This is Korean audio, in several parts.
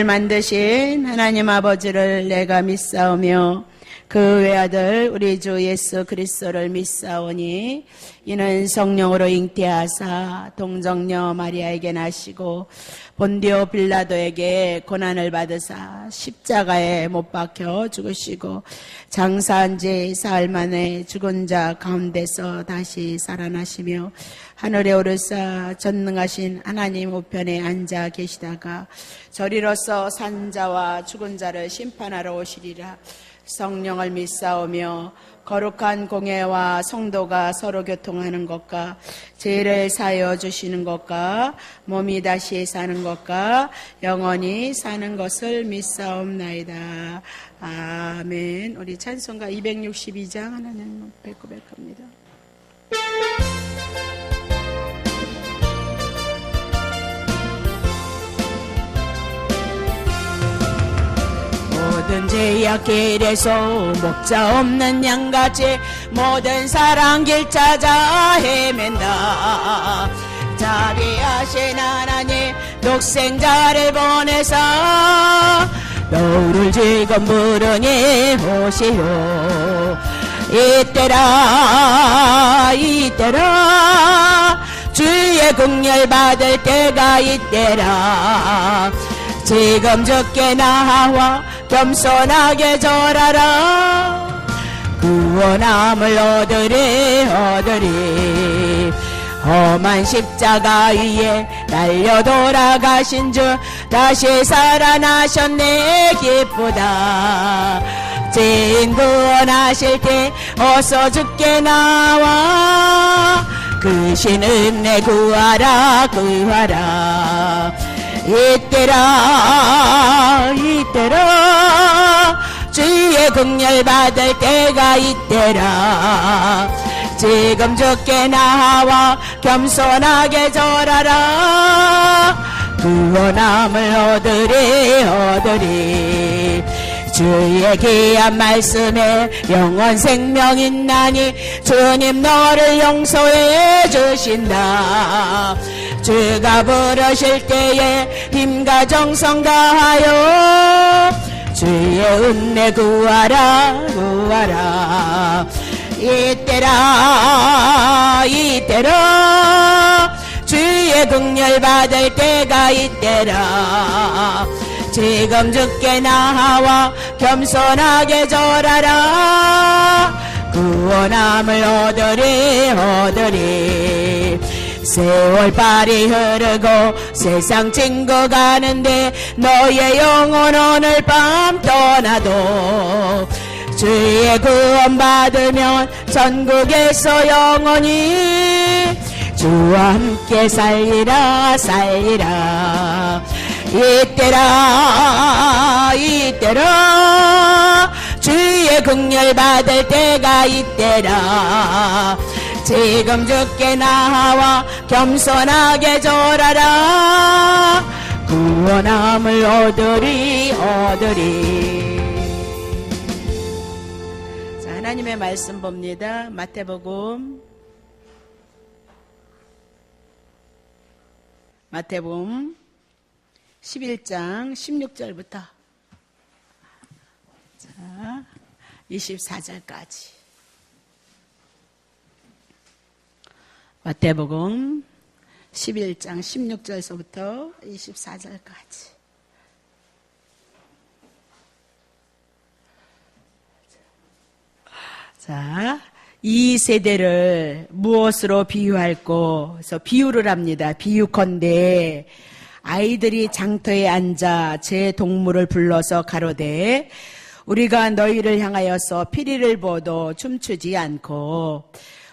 만드신 하나님 아버지를 내가 믿사오며 그 외아들 우리 주 예수 그리스도를 믿사오니 이는 성령으로 잉태하사 동정녀 마리아에게 나시고 본디오 빌라도에게 고난을 받으사 십자가에 못 박혀 죽으시고 장사한 지 사흘 만에 죽은 자 가운데서 다시 살아나시며 하늘에 오르사 전능하신 하나님 우편에 앉아 계시다가 저리로서 산 자와 죽은 자를 심판하러 오시리라. 성령을 믿사오며 거룩한 공예와 성도가 서로 교통하는 것과 죄를 사하여 주시는 것과 몸이 다시 사는 것과 영원히 사는 것을 믿사옵나이다. 아멘. 우리 찬송가 262장 하나님 고백합니다. 모든 죄악길에서 목자 없는 양같이 모든 사랑 길 찾아 헤맨다. 자비하신 하나님 독생자를 보내서 너를 지금 부르니 오시오. 이때라 주의 긍휼 받을 때가 이때라. 지금 죽게 나와 겸손하게 절하라. 구원함을 얻으리 험한 십자가 위에 달려 돌아가신 주 다시 살아나셨네 기쁘다. 죄인 구원하실 때 어서 죽게 나와 그 신 은혜 구하라. 이때라 주의 긍휼 받을 때가 이때라. 지금 죽게 나와 겸손하게 절하라. 구원함을 얻으리 주의 귀한 말씀에 영원 생명 있나니 주님 너를 용서해 주신다. 주가 부르실 때에 힘과 정성 다하여 주의 은혜 구하라. 이때라 주의 긍휼 받을 때가 이때라. 지금 죽게 나와 겸손하게 절하라. 구원함을 얻으리 세월빨이 흐르고 세상 친구 가는데 너의 영혼 오늘 밤 떠나도 주의 구원 받으면 전국에서 영원히 주와 함께 살리라. 이때라 주의 긍휼 받을 때가 이때라. 지금 죽게 나와 겸손하게 절하라. 구원함을 얻으리 자, 하나님의 말씀 봅니다. 마태복음 11장 16절부터 24절까지. 마태복음 11장 16절서부터 24절까지. 자, 이 세대를 무엇으로 비유할꼬? 그래서 비유를 합니다. 비유컨대 아이들이 장터에 앉아 제 동물을 불러서 가로되 우리가 너희를 향하여서 피리를 보도 춤추지 않고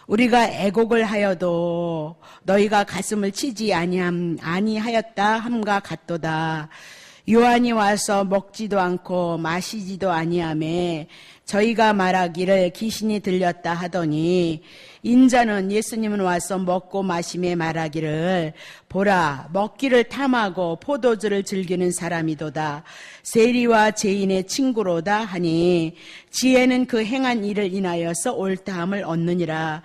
우리가 애곡을 하여도 너희가 가슴을 치지 아니하였다 함과 같도다. 요한이 와서 먹지도 않고 마시지도 아니하매 저희가 말하기를 귀신이 들렸다 하더니 인자는 예수님은 와서 먹고 마심에 말하기를 보라 먹기를 탐하고 포도주를 즐기는 사람이도다. 세리와 죄인의 친구로다 하니 지혜는 그 행한 일을 인하여서 옳다함을 얻느니라.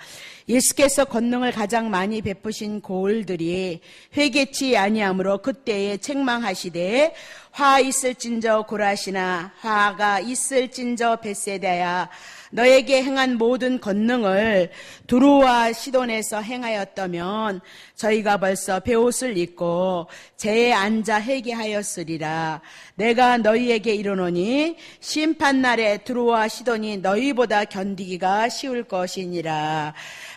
예수께서 권능을 가장 많이 베푸신 고을들이 회개치 아니하므로 그때에 책망하시되 화 있을진저 고라시나 화가 있을진저 벳세다야 너에게 행한 모든 권능을 두루와 시돈에서 행하였다면 저희가 벌써 베옷을 입고 재에 앉아 회개하였으리라. 내가 너희에게 이르노니 심판날에 두루와 시돈이 너희보다 견디기가 쉬울 것이니라.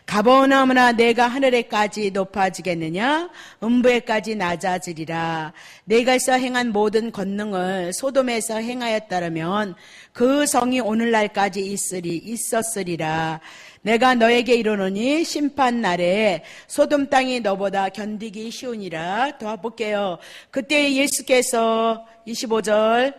가버나움이나 내가 하늘에까지 높아지겠느냐? 음부에까지 낮아지리라. 내가서 행한 모든 권능을 소돔에서 행하였다면 그 성이 오늘날까지 있었으리라. 내가 너에게 이르노니 심판날에 소돔 땅이 너보다 견디기 쉬우니라. 더 볼게요. 그때 예수께서 25절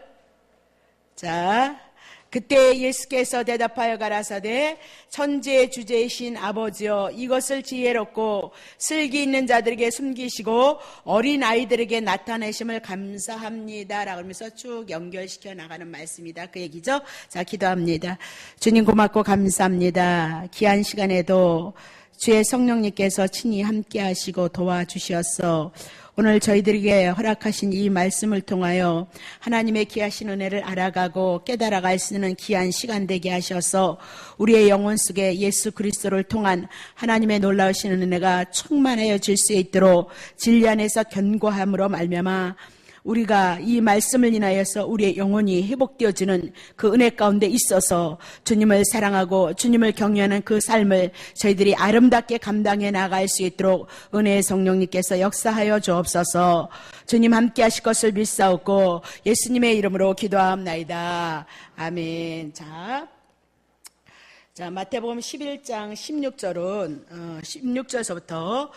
그때 예수께서 대답하여 가라사대 천지의 주제이신 아버지여 이것을 지혜롭고 슬기 있는 자들에게 숨기시고 어린 아이들에게 나타내심을 감사합니다 라고 하면서 쭉 연결시켜 나가는 말씀이다. 그 얘기죠. 자, 기도합니다. 주님 고맙고 감사합니다. 귀한 시간에도 주의 성령님께서 친히 함께 하시고 도와주시었어. 오늘 저희들에게 허락하신 이 말씀을 통하여 하나님의 귀하신 은혜를 알아가고 깨달아갈 수 있는 귀한 시간 되게 하셔서 우리의 영혼 속에 예수 그리스도를 통한 하나님의 놀라우신 은혜가 충만하여 질 수 있도록 진리 안에서 견고함으로 말미암아 우리가 이 말씀을 인하여서 우리의 영혼이 회복되어지는 그 은혜 가운데 있어서 주님을 사랑하고 주님을 경외하는 그 삶을 저희들이 아름답게 감당해 나갈 수 있도록 은혜의 성령님께서 역사하여 주옵소서. 주님 함께 하실 것을 믿사옵고 예수님의 이름으로 기도하옵나이다. 아멘. 자, 마태복음 11장 16절은 16절서부터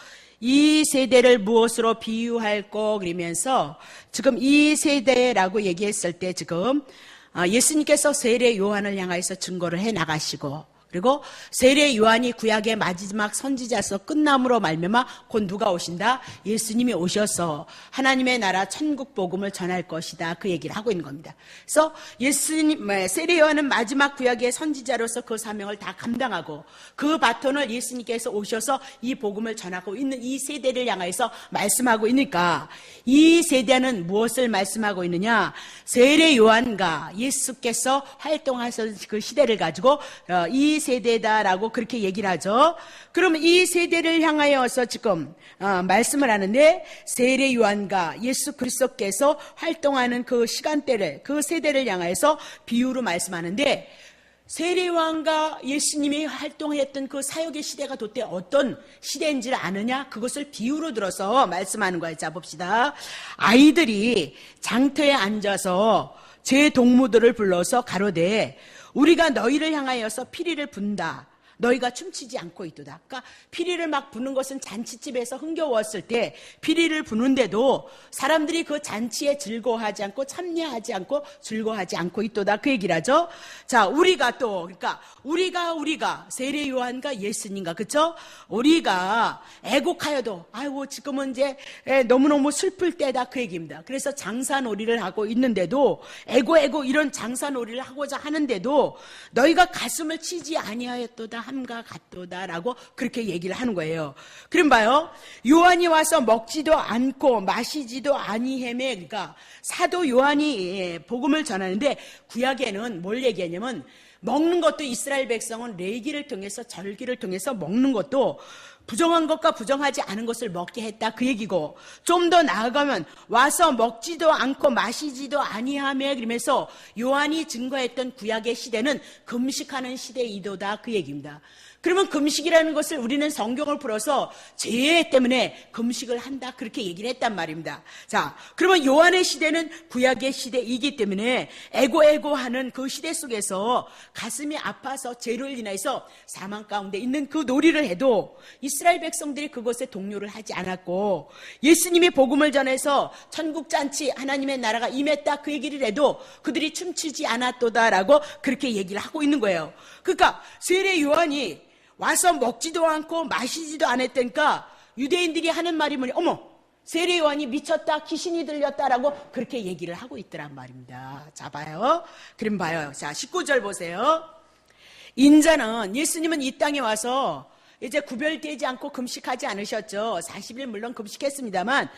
이 세대를 무엇으로 비유할꼬 그러면서 지금 이 세대라고 얘기했을 때 지금 예수님께서 세례 요한을 향해서 증거를 해 나가시고 그리고 세례 요한이 구약의 마지막 선지자서 끝남으로 말미암아 곧 누가 오신다? 예수님이 오셔서 하나님의 나라 천국 복음을 전할 것이다. 그 얘기를 하고 있는 겁니다. 그래서 세례 요한은 마지막 구약의 선지자로서 그 사명을 다 감당하고 그 바톤을 예수님께서 오셔서 이 복음을 전하고 있는 이 세대를 향해서 말씀하고 있으니까 이 세대는 무엇을 말씀하고 있느냐? 세례 요한과 예수께서 활동하신 그 시대를 가지고 이 세대다라고 그렇게 얘기를 하죠. 그럼 이 세대를 향하여서 지금 말씀을 하는데 세례 요한과 예수 그리스도께서 활동하는 그 시간대를 그 세대를 향해서 비유로 말씀하는데 세례 요한과 예수님이 활동했던 그 사역의 시대가 도대체 어떤 시대인지를 아느냐? 그것을 비유로 들어서 말씀하는 거예요. 자, 봅시다. 아이들이 장터에 앉아서 제 동무들을 불러서 가로되 우리가 너희를 향하여서 피리를 분다. 너희가 춤추지 않고 있도다. 그러니까 피리를 막 부는 것은 잔치집에서 흥겨웠을 때 피리를 부는데도 사람들이 그 잔치에 즐거워하지 않고 참여하지 않고 즐거워하지 않고 있도다. 그 얘기를 하죠. 자, 우리가 또 그러니까 우리가 세례 요한과 예수님과 그렇죠? 우리가 애곡하여도 아이고 지금은 이제 너무너무 슬플 때다 그 얘기입니다. 그래서 장사놀이를 하고 있는데도 애고 이런 장사놀이를 하고자 하는데도 너희가 가슴을 치지 아니하였도다 함과 같도다라고 그렇게 얘기를 하는 거예요. 그럼 봐요. 요한이 와서 먹지도 않고 마시지도 아니해매 그러니까 사도 요한이 복음을 전하는데 구약에는 뭘 얘기하냐면 먹는 것도 이스라엘 백성은 레기를 통해서 절기를 통해서 먹는 것도 부정한 것과 부정하지 않은 것을 먹게 했다 그 얘기고 좀 더 나아가면 와서 먹지도 않고 마시지도 아니하며 그러면서 요한이 증거했던 구약의 시대는 금식하는 시대이도다 그 얘기입니다. 그러면 금식이라는 것을 우리는 성경을 풀어서 죄 때문에 금식을 한다 그렇게 얘기를 했단 말입니다. 자, 그러면 요한의 시대는 구약의 시대이기 때문에 애고하는 그 시대 속에서 가슴이 아파서 죄로 인해서 사망 가운데 있는 그 놀이를 해도 이스라엘 백성들이 그것에 동요를 하지 않았고 예수님이 복음을 전해서 천국잔치 하나님의 나라가 임했다 그 얘기를 해도 그들이 춤추지 않았도다라고 그렇게 얘기를 하고 있는 거예요. 그러니까 세례 요한이 와서 먹지도 않고 마시지도 않았다니까 유대인들이 하는 말이 뭐냐? 어머, 세례 요한이 미쳤다, 귀신이 들렸다라고 그렇게 얘기를 하고 있더란 말입니다. 자, 봐요. 그럼 봐요. 자, 19절 보세요. 인자는 예수님은 이 땅에 와서 이제 구별되지 않고 금식하지 않으셨죠. 40일 물론 금식했습니다만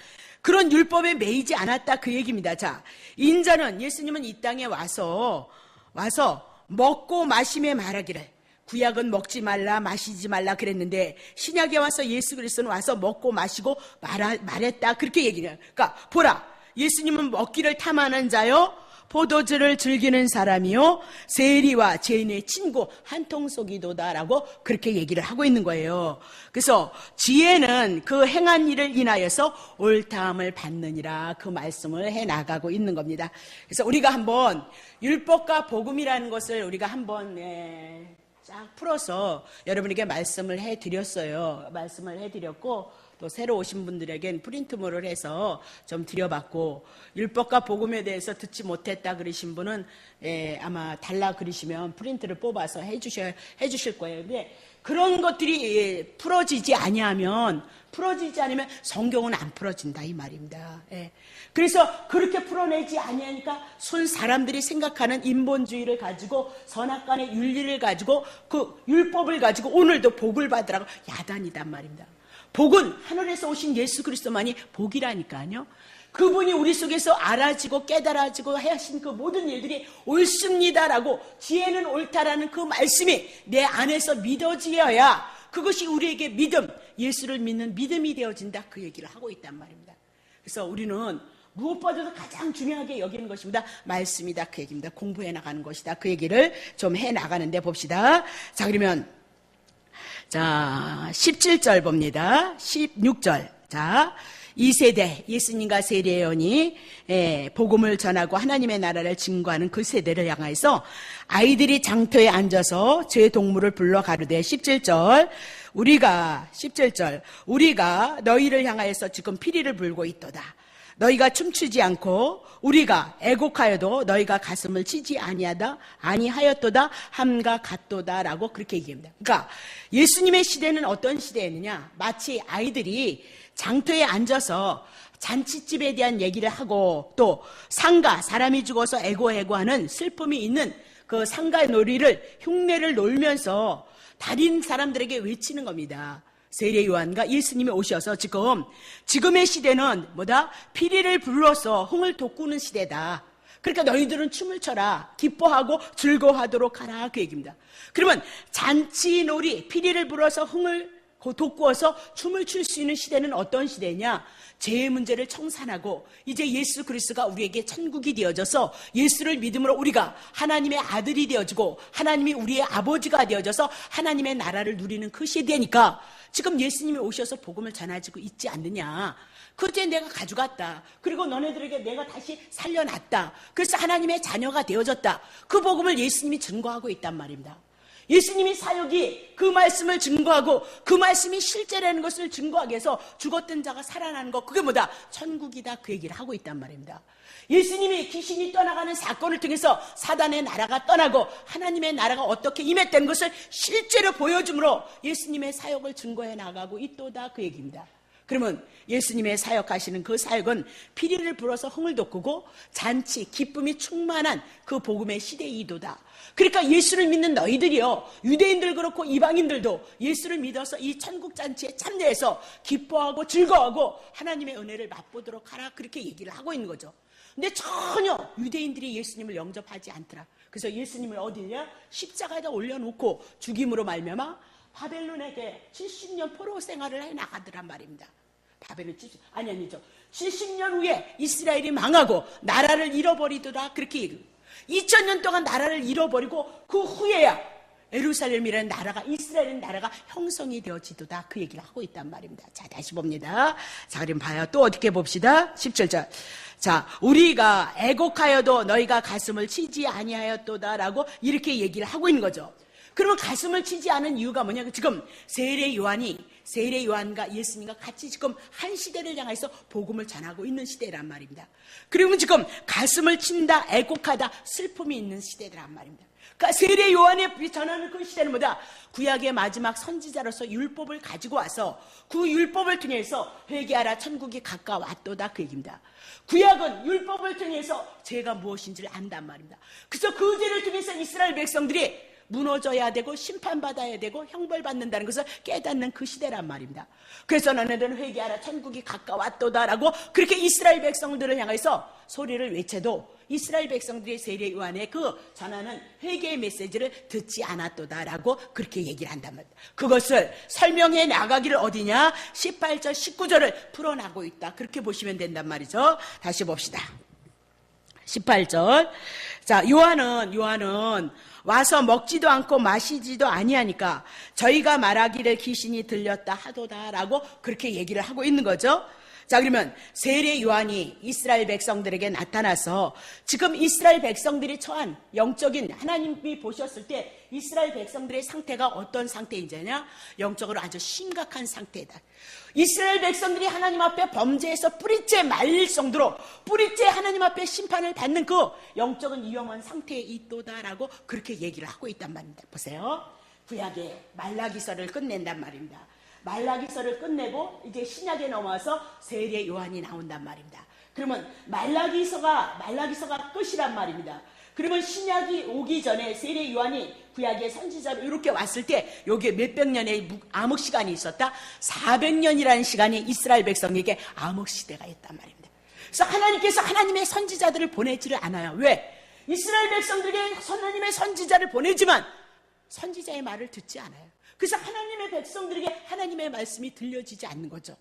그런 율법에 매이지 않았다 그 얘기입니다. 자, 인자는 예수님은 이 땅에 와서 먹고 마심에 말하기를, 구약은 먹지 말라 마시지 말라 그랬는데 신약에 와서 예수 그리스도는 와서 먹고 마시고 말했다 그렇게 얘기해요. 그러니까 보라, 예수님은 먹기를 탐하는 자요, 포도주를 즐기는 사람이요, 세리와 죄인의 친구 한통속이도다라고 그렇게 얘기를 하고 있는 거예요. 그래서 지혜는 그 행한 일을 인하여서 옳다함을 받느니라 그 말씀을 해나가고 있는 겁니다. 그래서 우리가 한번 율법과 복음이라는 것을 우리가 한번 쫙 풀어서 여러분에게 말씀을 해드렸어요. 말씀을 해드렸고 또 새로 오신 분들에겐 프린트물을 해서 좀 드려봤고, 율법과 복음에 대해서 듣지 못했다 그러신 분은 아마 달라 그러시면 프린트를 뽑아서 해주실 거예요. 근데 그런 것들이 풀어지지 않으면 성경은 안 풀어진다 이 말입니다. 그래서 그렇게 풀어내지 아니하니까 사람들이 생각하는 인본주의를 가지고 선악간의 윤리를 가지고 그 율법을 가지고 오늘도 복을 받으라고 야단이단 말입니다. 복은 하늘에서 오신 예수 그리스도만이 복이라니까요. 그분이 우리 속에서 알아지고 깨달아지고 하신 그 모든 일들이 옳습니다라고, 지혜는 옳다라는 그 말씀이 내 안에서 믿어지어야 그것이 우리에게 믿음, 예수를 믿는 믿음이 되어진다 그 얘기를 하고 있단 말입니다. 그래서 우리는 무엇보다도 가장 중요하게 여기는 것입니다. 말씀이다 그 얘기입니다. 공부해 나가는 것이다 그 얘기를 좀 해 나가는데 봅시다. 자, 그러면 자, 17절 봅니다. 16절. 자, 이 세대, 예수님과 세례요한이 복음을 전하고 하나님의 나라를 증거하는 그 세대를 향해서 아이들이 장터에 앉아서 제 동물을 불러 가르되, 17절, 우리가 너희를 향하여서 지금 피리를 불고 있도다. 너희가 춤추지 않고 우리가 애곡하여도 너희가 가슴을 치지 아니하였도다 함과 같도다라고 그렇게 얘기합니다. 그러니까 예수님의 시대는 어떤 시대였느냐, 마치 아이들이 장터에 앉아서 잔치집에 대한 얘기를 하고 또 상가, 사람이 죽어서 애고하는 슬픔이 있는 그 상가 놀이를 흉내를 놀면서 다른 사람들에게 외치는 겁니다. 세례 요한과 예수님이 오셔서 지금의 시대는 피리를 불러서 흥을 돋구는 시대다. 그러니까 너희들은 춤을 춰라, 기뻐하고 즐거워하도록 하라 그 얘기입니다. 그러면 잔치놀이, 피리를 불어서 흥을 돋구어서 춤을 출 수 있는 시대는 어떤 시대냐? 죄의 문제를 청산하고 이제 예수 그리스도가 우리에게 천국이 되어져서 예수를 믿음으로 우리가 하나님의 아들이 되어지고 하나님이 우리의 아버지가 되어져서 하나님의 나라를 누리는 그 시대니까 지금 예수님이 오셔서 복음을 전해지고 있지 않느냐. 그때 내가 가져갔다. 그리고 너네들에게 내가 다시 살려놨다. 그래서 하나님의 자녀가 되어졌다. 그 복음을 예수님이 증거하고 있단 말입니다. 예수님이 사역이 그 말씀을 증거하고 그 말씀이 실제라는 것을 증거하기 위해서 죽었던 자가 살아나는 것, 그게 뭐다? 천국이다 그 얘기를 하고 있단 말입니다. 예수님이 귀신이 떠나가는 사건을 통해서 사단의 나라가 떠나고 하나님의 나라가 어떻게 임했다는 것을 실제로 보여줌으로 예수님의 사역을 증거해 나가고 있도다 그 얘기입니다. 그러면 예수님의 사역하시는 그 사역은 피리를 불어서 흥을 돋구고 잔치, 기쁨이 충만한 그 복음의 시대이도다. 그러니까 예수를 믿는 너희들이요, 유대인들 그렇고 이방인들도 예수를 믿어서 이 천국 잔치에 참여해서 기뻐하고 즐거워하고 하나님의 은혜를 맛보도록 하라 그렇게 얘기를 하고 있는 거죠. 근데 전혀 유대인들이 예수님을 영접하지 않더라. 그래서 예수님을 어디냐? 십자가에다 올려놓고 죽임으로 말미암아 바벨론에게 70년 포로 생활을 해 나가더란 말입니다. 바벨론 70년 후에 이스라엘이 망하고 나라를 잃어버리더라 그렇게 얘기해요. 2000년 동안 나라를 잃어버리고 그 후에야 예루살렘이라는 나라가, 이스라엘이라는 나라가 형성이 되어지도다 그 얘기를 하고 있단 말입니다. 자, 다시 봅니다. 자, 그럼 봐요. 또 어떻게 봅시다. 17절. 자, 우리가 애곡하여도 너희가 가슴을 치지 아니하였도다라고 이렇게 얘기를 하고 있는 거죠. 그러면 가슴을 치지 않은 이유가 뭐냐? 지금 세례 요한과 예수님과 같이 지금 한 시대를 향해서 복음을 전하고 있는 시대란 말입니다. 그러면 지금 가슴을 친다, 애곡하다, 슬픔이 있는 시대란 말입니다. 그러니까 세례 요한이 전하는 그 시대는 뭐다? 구약의 마지막 선지자로서 율법을 가지고 와서 그 율법을 통해서 회개하라, 천국이 가까웠도다 그 얘기입니다. 구약은 율법을 통해서 죄가 무엇인지를 안단 말입니다. 그래서 그 죄를 통해서 이스라엘 백성들이 무너져야 되고 심판받아야 되고 형벌받는다는 것을 깨닫는 그 시대란 말입니다. 그래서 너네들은 회개하라 천국이 가까웠도다라고 그렇게 이스라엘 백성들을 향해서 소리를 외쳐도 이스라엘 백성들이 세례 요한의 그 전하는 회개의 메시지를 듣지 않았도다라고 그렇게 얘기를 한단 말입니다. 그것을 설명해 나가기를 어디냐? 18절 19절을 풀어나고 있다. 그렇게 보시면 된단 말이죠. 다시 봅시다. 18절. 자, 요한은 와서 먹지도 않고 마시지도 아니하니까 저희가 말하기를 귀신이 들렸다 하도다라고 그렇게 얘기를 하고 있는 거죠. 자, 그러면 세례 요한이 이스라엘 백성들에게 나타나서 지금 이스라엘 백성들이 처한 영적인, 하나님이 보셨을 때 이스라엘 백성들의 상태가 어떤 상태인지냐? 영적으로 아주 심각한 상태다. 이스라엘 백성들이 하나님 앞에 범죄해서 뿌리째 말릴 정도로 뿌리째 하나님 앞에 심판을 받는 그 영적인 위험한 상태에 있도다라고 그렇게 얘기를 하고 있단 말입니다. 보세요. 구약의 말라기서를 끝낸단 말입니다. 말라기서를 끝내고 이제 신약에 넘어와서 세례 요한이 나온단 말입니다. 그러면 말라기서가 끝이란 말입니다. 그러면 신약이 오기 전에 세례 요한이 구약의 선지자로 이렇게 왔을 때 여기에 몇백 년의 암흑 시간이 있었다. 400년이라는 시간이 이스라엘 백성에게 암흑 시대가 있단 말입니다. 그래서 하나님께서 하나님의 선지자들을 보내지를 않아요. 왜? 이스라엘 백성들에게 하나님의 선지자를 보내지만 선지자의 말을 듣지 않아요. 그래서 하나님의 백성들에게 하나님의 말씀이 들려지지 않는 거죠.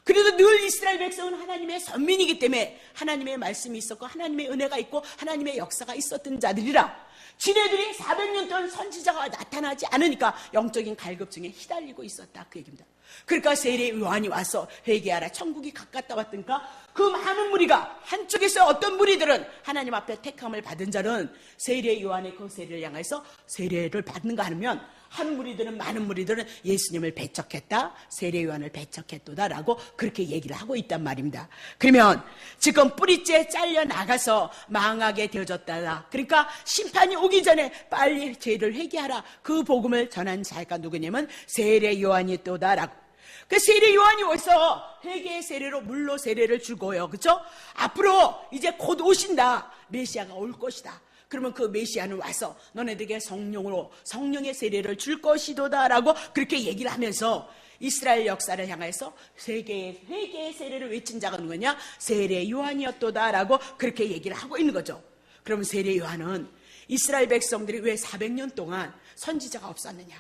그래도 늘 이스라엘 백성은 하나님의 선민이기 때문에 하나님의 말씀이 있었고 하나님의 은혜가 있고 하나님의 역사가 있었던 자들이라 지네들이 400년 동안 선지자가 나타나지 않으니까 영적인 갈급증에 휘달리고 있었다 그 얘기입니다. 그러니까 세례 요한이 와서 회개하라 천국이 가깝다 왔던가 그 많은 무리가 한쪽에서 어떤 무리들은 하나님 앞에 택함을 받은 자는 세례 요한의 그 세례를 향해서 세례를 받는가 하면 한 무리들은 많은 무리들은 예수님을 배척했다 세례 요한을 배척했도다라고 그렇게 얘기를 하고 있단 말입니다. 그러면 지금 뿌리째 잘려 나가서 망하게 되어졌다. 그러니까 심판이 오기 전에 빨리 죄를 회개하라 그 복음을 전한 자가 누구냐면 세례 요한이었도다라고. 그 세례 요한이 와서 회개의 세례로 물로 세례를 주고요. 그렇죠? 앞으로 이제 곧 오신다. 메시아가 올 것이다. 그러면 그 메시아는 와서 너네들에게 성령의 세례를 줄 것이도다라고 그렇게 얘기를 하면서 이스라엘 역사를 향해서 회개의 세례를 외친 자가 누구냐? 세례 요한이었도다라고 그렇게 얘기를 하고 있는 거죠. 그러면 세례 요한은 이스라엘 백성들이 왜 400년 동안 선지자가 없었느냐?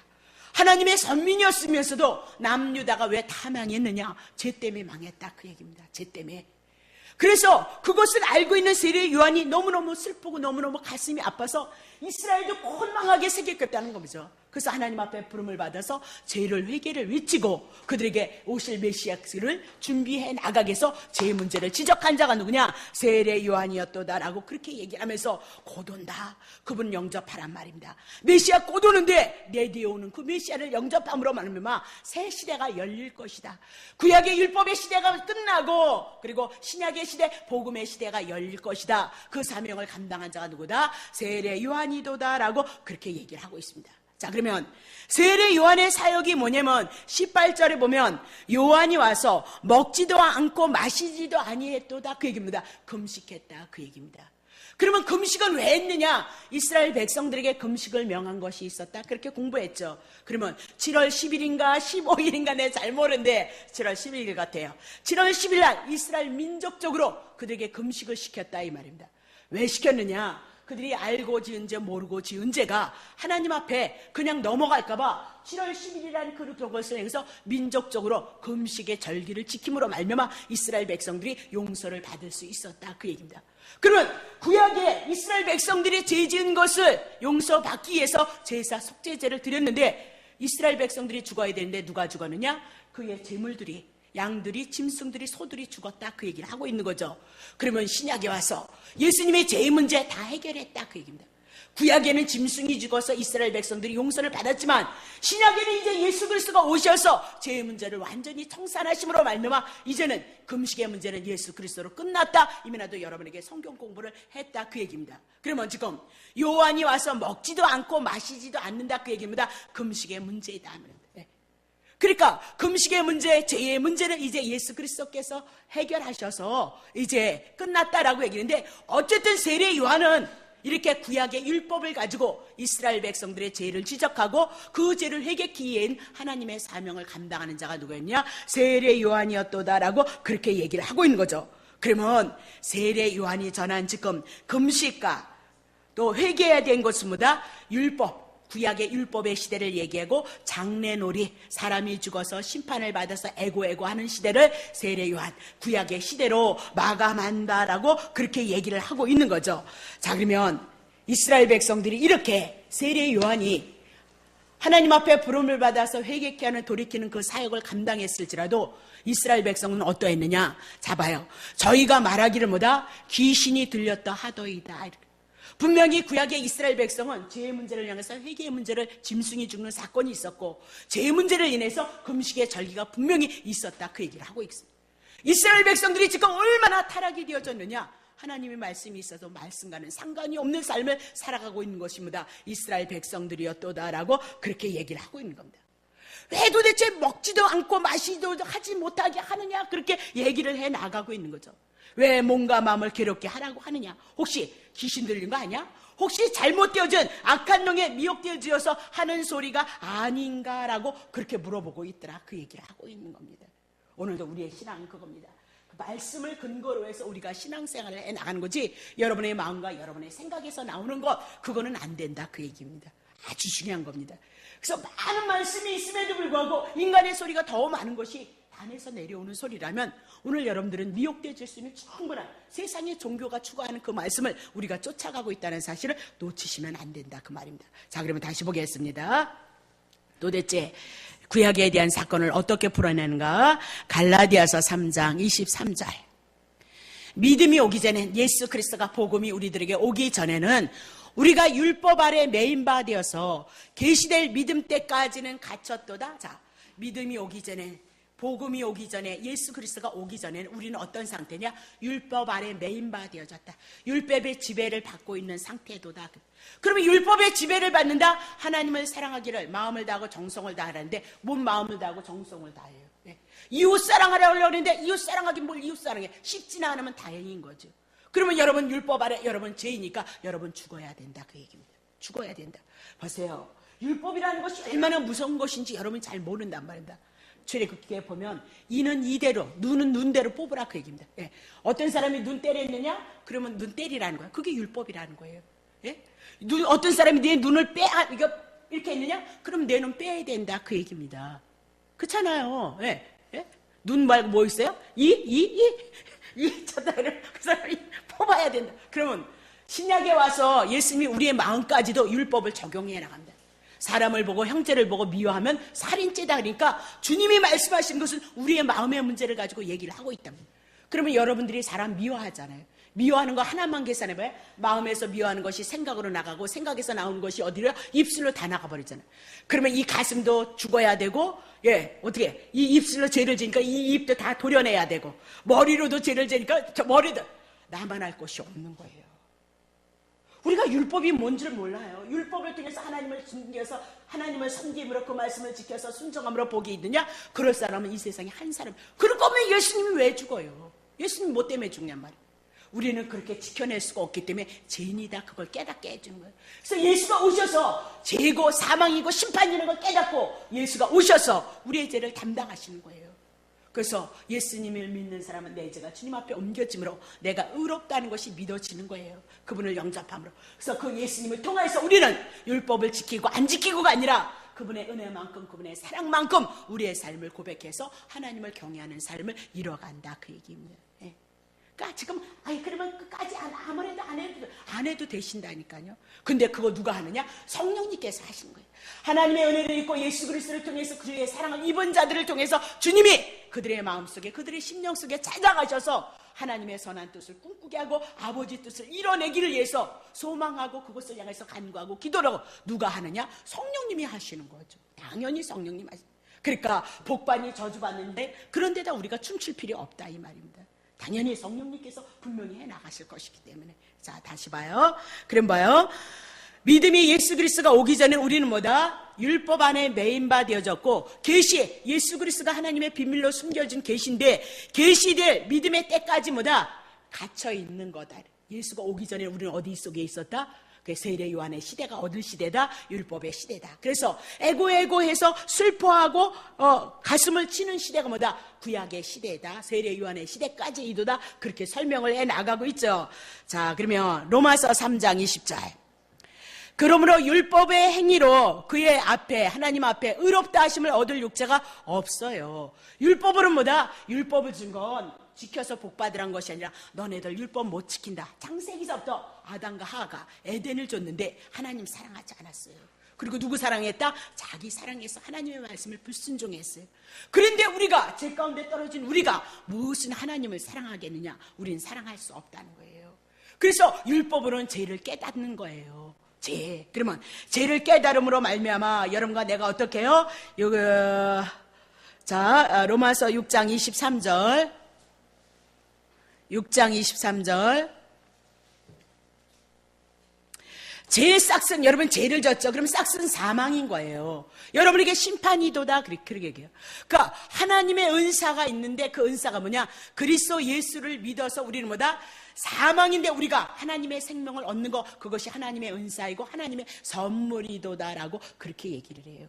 하나님의 선민이었으면서도 남유다가 왜 다 망했느냐? 죄 때문에 망했다 그 얘기입니다. 죄 때문에. 그래서 그것을 알고 있는 세례 요한이 너무너무 슬프고 너무너무 가슴이 아파서 이스라엘도 곤망하게 새겼겠다는 거죠. 그래서 하나님 앞에 부름을 받아서 죄를 회개를 외치고 그들에게 오실 메시아를 준비해 나가게 해서 죄의 문제를 지적한 자가 누구냐? 세례 요한이었도다라고 그렇게 얘기하면서 곧 온다. 그분 영접하란 말입니다. 메시아 곧 오는데 내 뒤에 오는 그 메시아를 영접함으로 말미암아 새 시대가 열릴 것이다. 구약의 율법의 시대가 끝나고 그리고 신약의 시대 복음의 시대가 열릴 것이다. 그 사명을 감당한 자가 누구다? 세례 요한이도다라고 그렇게 얘기를 하고 있습니다. 자, 그러면 세례 요한의 사역이 뭐냐면 18절에 보면 요한이 와서 먹지도 않고 마시지도 아니했도다 그 얘기입니다. 금식했다 그 얘기입니다. 그러면 금식은 왜 했느냐? 이스라엘 백성들에게 금식을 명한 것이 있었다. 그렇게 공부했죠. 그러면 7월 10일인가 15일인가 내가 잘 모르는데 7월 11일 같아요. 7월 10일 날 이스라엘 민족적으로 그들에게 금식을 시켰다 이 말입니다. 왜 시켰느냐? 그들이 알고 지은 죄 모르고 지은 죄가 하나님 앞에 그냥 넘어갈까봐 7월 10일이라는 그것을 행해서 민족적으로 금식의 절기를 지킴으로 말미암아 이스라엘 백성들이 용서를 받을 수 있었다 그 얘기입니다. 그러면 구약에 이스라엘 백성들이 죄 지은 것을 용서받기 위해서 제사 속죄제를 드렸는데 이스라엘 백성들이 죽어야 되는데 누가 죽었느냐? 그의 제물들이 양들이 짐승들이 소들이 죽었다 그 얘기를 하고 있는 거죠. 그러면 신약에 와서 예수님의 죄의 문제 다 해결했다 그 얘기입니다. 구약에는 짐승이 죽어서 이스라엘 백성들이 용서를 받았지만 신약에는 이제 예수 그리스도가 오셔서 죄의 문제를 완전히 청산하심으로 말미암아 이제는 금식의 문제는 예수 그리스도로 끝났다. 이면에도 여러분에게 성경 공부를 했다 그 얘기입니다. 그러면 지금 요한이 와서 먹지도 않고 마시지도 않는다 그 얘기입니다. 금식의 문제이다. 그러니까 금식의 문제, 죄의 문제는 이제 예수 그리스도께서 해결하셔서 이제 끝났다라고 얘기했는데 어쨌든 세례 요한은 이렇게 구약의 율법을 가지고 이스라엘 백성들의 죄를 지적하고 그 죄를 회개케 위한 하나님의 사명을 감당하는 자가 누구였냐? 세례 요한이었도다라고 그렇게 얘기를 하고 있는 거죠. 그러면 세례 요한이 전한 지금 금식과 또 회개해야 된 것은 뭐다? 율법, 구약의 율법의 시대를 얘기하고 장래놀이, 사람이 죽어서 심판을 받아서 애고애고하는 시대를 세례 요한, 구약의 시대로 마감한다라고 그렇게 얘기를 하고 있는 거죠. 자, 그러면 이스라엘 백성들이 이렇게 세례 요한이 하나님 앞에 부름을 받아서 회개케 하는 돌이키는 그 사역을 감당했을지라도 이스라엘 백성은 어떠했느냐? 자, 봐요. 저희가 말하기를 뭐다? 귀신이 들렸다 하더이다. 분명히 구약의 이스라엘 백성은 죄의 문제를 향해서 회개의 문제를 짐승이 죽는 사건이 있었고 죄의 문제를 인해서 금식의 절기가 분명히 있었다, 그 얘기를 하고 있습니다. 이스라엘 백성들이 지금 얼마나 타락이 되어졌느냐? 하나님의 말씀이 있어도 말씀과는 상관이 없는 삶을 살아가고 있는 것입니다. 이스라엘 백성들이었도다라고 그렇게 얘기를 하고 있는 겁니다. 왜 도대체 먹지도 않고 마시지도 하지 못하게 하느냐, 그렇게 얘기를 해 나가고 있는 거죠. 왜 몸과 마음을 괴롭게 하라고 하느냐? 혹시 귀신 들린 거 아니야? 혹시 잘못되어진 악한 영에 미혹되어져서 하는 소리가 아닌가라고 그렇게 물어보고 있더라, 그 얘기를 하고 있는 겁니다. 오늘도 우리의 신앙은 그겁니다. 그 말씀을 근거로 해서 우리가 신앙생활을 해 나가는 거지, 여러분의 마음과 여러분의 생각에서 나오는 것, 그거는 안 된다, 그 얘기입니다. 아주 중요한 겁니다. 그래서 많은 말씀이 있음에도 불구하고 인간의 소리가 더 많은 것이 단에서 내려오는 소리라면 오늘 여러분들은 미혹되어질 수 있는 충분한 세상의 종교가 추구하는 그 말씀을 우리가 쫓아가고 있다는 사실을 놓치시면 안 된다, 그 말입니다. 자, 그러면 다시 보겠습니다. 도대체 구약에 대한 사건을 어떻게 풀어내는가? 갈라디아서 3장 23절. 믿음이 오기 전엔, 예수 그리스도가 복음이 우리들에게 오기 전에는 우리가 율법 아래 매인 바 되어서 계시될 믿음 때까지는 갇혔도다. 자, 믿음이 오기 전에, 복음이 오기 전에, 예수 그리스도가 오기 전에는 우리는 어떤 상태냐? 율법 아래 매인 바 되어졌다. 율법의 지배를 받고 있는 상태도다. 그러면 율법의 지배를 받는다? 하나님을 사랑하기를 마음을 다하고 정성을 다하라는데 뭔 마음을 다하고 정성을 다해요? 네. 이웃 사랑하라고 하려는데 이웃 사랑하기 뭘 이웃 사랑해? 쉽지나 않으면 다행인 거죠. 그러면 여러분 율법 아래, 여러분 죄이니까 여러분 죽어야 된다, 그 얘기입니다. 죽어야 된다. 보세요. 율법이라는 것이 얼마나 무서운 것인지 여러분이 잘 모른단 말입니다. 출애굽기에 보면 이는 이대로, 눈은 눈대로 뽑으라, 그 얘기입니다. 예. 어떤 사람이 눈 때렸느냐? 그러면 눈 때리라는 거예요. 그게 율법이라는 거예요. 예? 어떤 사람이 내 눈을 이거 이렇게 했느냐? 그럼 내 눈 빼야 된다, 그 얘기입니다. 그렇잖아요. 예. 예? 눈 말고 뭐 있어요? 그 사람이 뽑아야 된다. 그러면 신약에 와서 예수님이 우리의 마음까지도 율법을 적용해 나갑니다. 사람을 보고 형제를 보고 미워하면 살인죄다, 그러니까 주님이 말씀하신 것은 우리의 마음의 문제를 가지고 얘기를 하고 있답니다. 그러면 여러분들이 사람 미워하잖아요. 미워하는 거 하나만 계산해봐요. 마음에서 미워하는 것이 생각으로 나가고 생각에서 나오는 것이 어디로? 입술로 다 나가버리잖아요. 그러면 이 가슴도 죽어야 되고, 예, 어떻게? 이 입술로 죄를 지니까 이 입도 다 도려내야 되고, 머리로도 죄를 지니까 저 머리도 나만 할 것이 없는 거예요. 우리가 율법이 뭔지를 몰라요. 율법을 통해서 하나님을 숨겨서 하나님을 섬김으로 그 말씀을 지켜서 순종함으로 복이 있느냐? 그럴 사람은 이 세상에 한 사람. 그럴 거면 예수님이 왜 죽어요? 예수님 뭐 때문에 죽냔 말이에요. 우리는 그렇게 지켜낼 수가 없기 때문에 죄인이다, 그걸 깨닫게 해주는 거예요. 그래서 예수가 오셔서 죄고 사망이고 심판이라는 걸 깨닫고 예수가 오셔서 우리의 죄를 담당하시는 거예요. 그래서 예수님을 믿는 사람은 내 죄가 주님 앞에 옮겨짐으로 내가 의롭다는 것이 믿어지는 거예요. 그분을 영접함으로. 그래서 그 예수님을 통해서 우리는 율법을 지키고 안 지키고가 아니라 그분의 은혜만큼, 그분의 사랑만큼 우리의 삶을 고백해서 하나님을 경외하는 삶을 이뤄간다, 그 얘기입니다. 예. 그러니까 지금 그러면 끝까지 아무래도 안 해도 되신다니까요. 근데 그거 누가 하느냐? 성령님께서 하시는 거예요. 하나님의 은혜를 입고 예수 그리스도를 통해서 그의 사랑을 입은 자들을 통해서 주님이 그들의 마음속에, 그들의 심령 속에 찾아가셔서 하나님의 선한 뜻을 꿈꾸게 하고 아버지 뜻을 이뤄내기를 위해서 소망하고 그것을 향해서 간구하고 기도를 하고 누가 하느냐? 성령님이 하시는 거죠. 당연히 성령님 하시는 거예요. 그러니까 복받니 저주받는데 그런 데다 우리가 춤출 필요 없다, 이 말입니다. 당연히 성령님께서 분명히 해나가실 것이기 때문에. 자, 다시 봐요. 그럼 봐요. 믿음이 예수 그리스도가 오기 전에 우리는 뭐다? 율법 안에 매인 바 되어졌고, 계시, 예수 그리스도가 하나님의 비밀로 숨겨진 계시인데 계시될 믿음의 때까지 뭐다? 갇혀 있는 거다. 예수가 오기 전에 우리는 어디 속에 있었다? 그 세례 요한의 시대가 어느 시대다? 율법의 시대다. 그래서 애고애고해서 슬퍼하고 가슴을 치는 시대가 뭐다? 구약의 시대다. 세례 요한의 시대까지 이도다. 그렇게 설명을 해 나가고 있죠. 자, 그러면 로마서 3장 20절. 그러므로 율법의 행위로 그의 앞에 하나님 앞에 의롭다 하심을 얻을 육체가 없어요. 율법으로는 뭐다? 율법을 준 건 지켜서 복받으란 것이 아니라 너네들 율법 못 지킨다. 창세기서부터 아담과 하와가 에덴을 줬는데 하나님 사랑하지 않았어요. 그리고 누구 사랑했다? 자기 사랑해서 하나님의 말씀을 불순종했어요. 그런데 우리가 죄 가운데 떨어진 우리가 무슨 하나님을 사랑하겠느냐? 우린 사랑할 수 없다는 거예요. 그래서 율법으로는 죄를 깨닫는 거예요. 죄. 그러면 죄를 깨달음으로 말미암아 여러분과 내가 어떻게 해요? 자, 로마서 6장 23절. 6장 23절. 죄의 싹은, 여러분 죄를 졌죠. 그럼 싹은 사망인 거예요. 여러분에게 심판이도다. 그렇게 얘기해요. 그러니까 하나님의 은사가 있는데 그 은사가 뭐냐? 그리스도 예수를 믿어서 우리는 뭐다? 사망인데 우리가 하나님의 생명을 얻는 거, 그것이 하나님의 은사이고 하나님의 선물이도다라고 그렇게 얘기를 해요.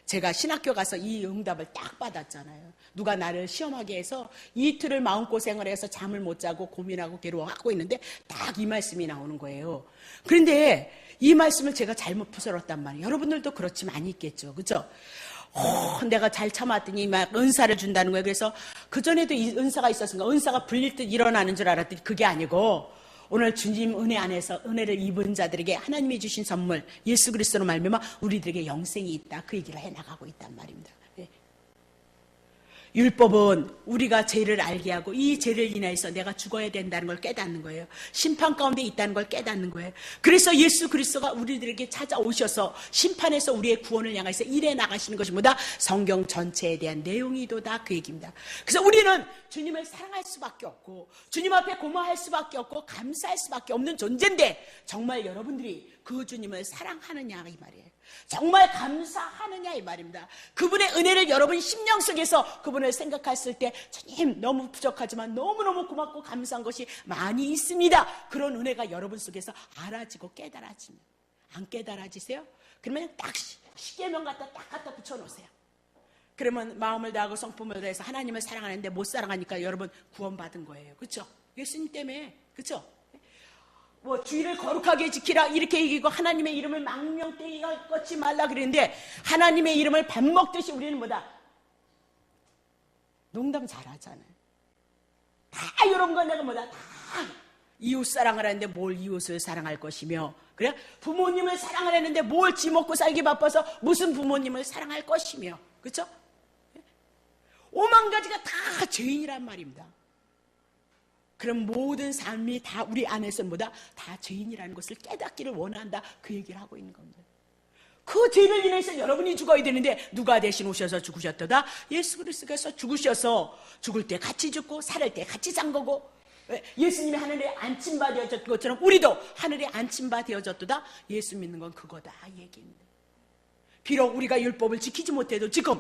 제가 신학교 가서 이 응답을 딱 받았잖아요. 누가 나를 시험하게 해서 이틀을 마음고생을 해서 잠을 못 자고 고민하고 괴로워하고 있는데 딱 이 말씀이 나오는 거예요. 그런데 이 말씀을 제가 잘못 풀었단 말이에요. 여러분들도 그렇지 많이 있겠죠. 그렇죠? 내가 잘 참았더니 막 은사를 준다는 거예요. 그래서 그전에도 이 은사가 있었으니까 은사가 불릴 듯 일어나는 줄 알았더니 그게 아니고 오늘 주님 은혜 안에서 은혜를 입은 자들에게 하나님이 주신 선물 예수 그리스도로 말미암아 우리들에게 영생이 있다. 그 얘기를 해나가고 있단 말입니다. 율법은 우리가 죄를 알게 하고 이 죄를 인해서 내가 죽어야 된다는 걸 깨닫는 거예요. 심판 가운데 있다는 걸 깨닫는 거예요. 그래서 예수 그리스도가 우리들에게 찾아오셔서 심판에서 우리의 구원을 향해서 일해 나가시는 것이 뭐다? 성경 전체에 대한 내용이도다. 그 얘기입니다. 그래서 우리는 주님을 사랑할 수밖에 없고 주님 앞에 고마워할 수밖에 없고 감사할 수밖에 없는 존재인데 정말 여러분들이 그 주님을 사랑하느냐 이 말이에요. 정말 감사하느냐 이 말입니다. 그분의 은혜를 여러분 심령 속에서 그분을 생각했을 때 주님 너무 부족하지만 너무너무 고맙고 감사한 것이 많이 있습니다. 그런 은혜가 여러분 속에서 알아지고 깨달아집니다. 안 깨달아지세요? 그러면 딱 십계명 갖다 딱 갖다 붙여놓으세요. 그러면 마음을 다하고 성품을 다해서 하나님을 사랑하는데 못 사랑하니까 여러분 구원받은 거예요. 그렇죠? 예수님 때문에. 그렇죠? 뭐 주의를 거룩하게 지키라 이렇게 얘기하고 하나님의 이름을 망명되이 걷지 말라 그랬는데 하나님의 이름을 밥 먹듯이 우리는 뭐다? 농담 잘하잖아요. 다 이런 거 내가 뭐다? 다 이웃 사랑을 하는데 뭘 이웃을 사랑할 것이며 그래? 부모님을 사랑을 했는데 뭘 지먹고 살기 바빠서 무슨 부모님을 사랑할 것이며 그렇죠? 오만 가지가 다 죄인이란 말입니다. 그럼 모든 삶이 다 우리 안에서 뭐다? 다 죄인이라는 것을 깨닫기를 원한다. 그 얘기를 하고 있는 겁니다. 그 죄를 인해서 여러분이 죽어야 되는데 누가 대신 오셔서 죽으셨도다? 예수 그리스도께서 죽으셔서 죽을 때 같이 죽고 살을 때 같이 산 거고 예수님이 하늘에 안침바 되어졌던 것처럼 우리도 하늘에 안침바 되어졌도다? 예수 믿는 건 그거다 얘기입니다. 비록 우리가 율법을 지키지 못해도 지금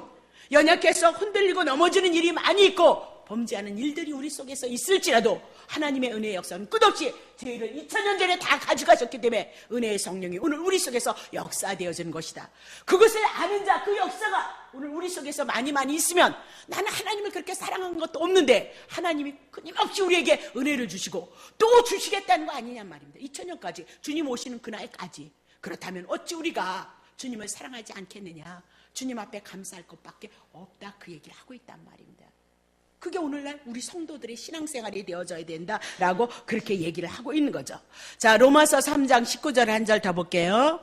연약해서 흔들리고 넘어지는 일이 많이 있고 범죄하는 일들이 우리 속에서 있을지라도 하나님의 은혜의 역사는 끝없이 저희를 2000년 전에 다 가져가셨기 때문에 은혜의 성령이 오늘 우리 속에서 역사되어지는 것이다. 그것을 아는 자, 그 역사가 오늘 우리 속에서 많이 있으면 나는 하나님을 그렇게 사랑한 것도 없는데 하나님이 끊임없이 우리에게 은혜를 주시고 또 주시겠다는 거 아니냔 말입니다. 2000년까지 주님 오시는 그날까지. 그렇다면 어찌 우리가 주님을 사랑하지 않겠느냐. 주님 앞에 감사할 것밖에 없다. 그 얘기를 하고 있단 말입니다. 그게 오늘날 우리 성도들의 신앙생활이 되어져야 된다라고 그렇게 얘기를 하고 있는 거죠. 자, 로마서 3장 19절 한 절 더 볼게요.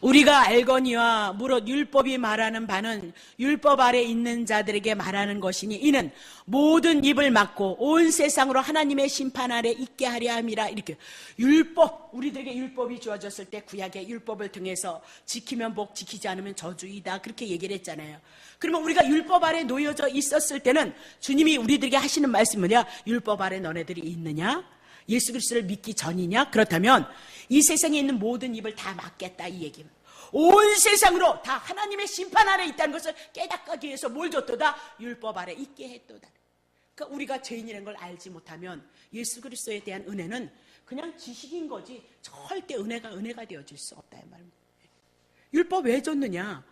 우리가 알거니와 무릇 율법이 말하는 바는 율법 아래 있는 자들에게 말하는 것이니 이는 모든 입을 막고 온 세상으로 하나님의 심판 아래 있게 하려 함이라. 이렇게 율법, 우리들에게 율법이 주어졌을 때 구약의 율법을 통해서 지키면 복, 지키지 않으면 저주이다. 그렇게 얘기를 했잖아요. 그러면 우리가 율법 아래 놓여져 있었을 때는 주님이 우리들에게 하시는 말씀이 뭐냐? 율법 아래 너네들이 있느냐? 예수 그리스도를 믿기 전이냐? 그렇다면 이 세상에 있는 모든 입을 다 막겠다 이 얘기입니다. 온 세상으로 다 하나님의 심판 아래 있다는 것을 깨닫기 위해서 뭘 줬도다? 율법 아래 있게 했도다. 그러니까 우리가 죄인이라는 걸 알지 못하면 예수 그리스도에 대한 은혜는 그냥 지식인 거지 절대 은혜가 되어질 수 없다 이 말입니다. 율법 왜 줬느냐?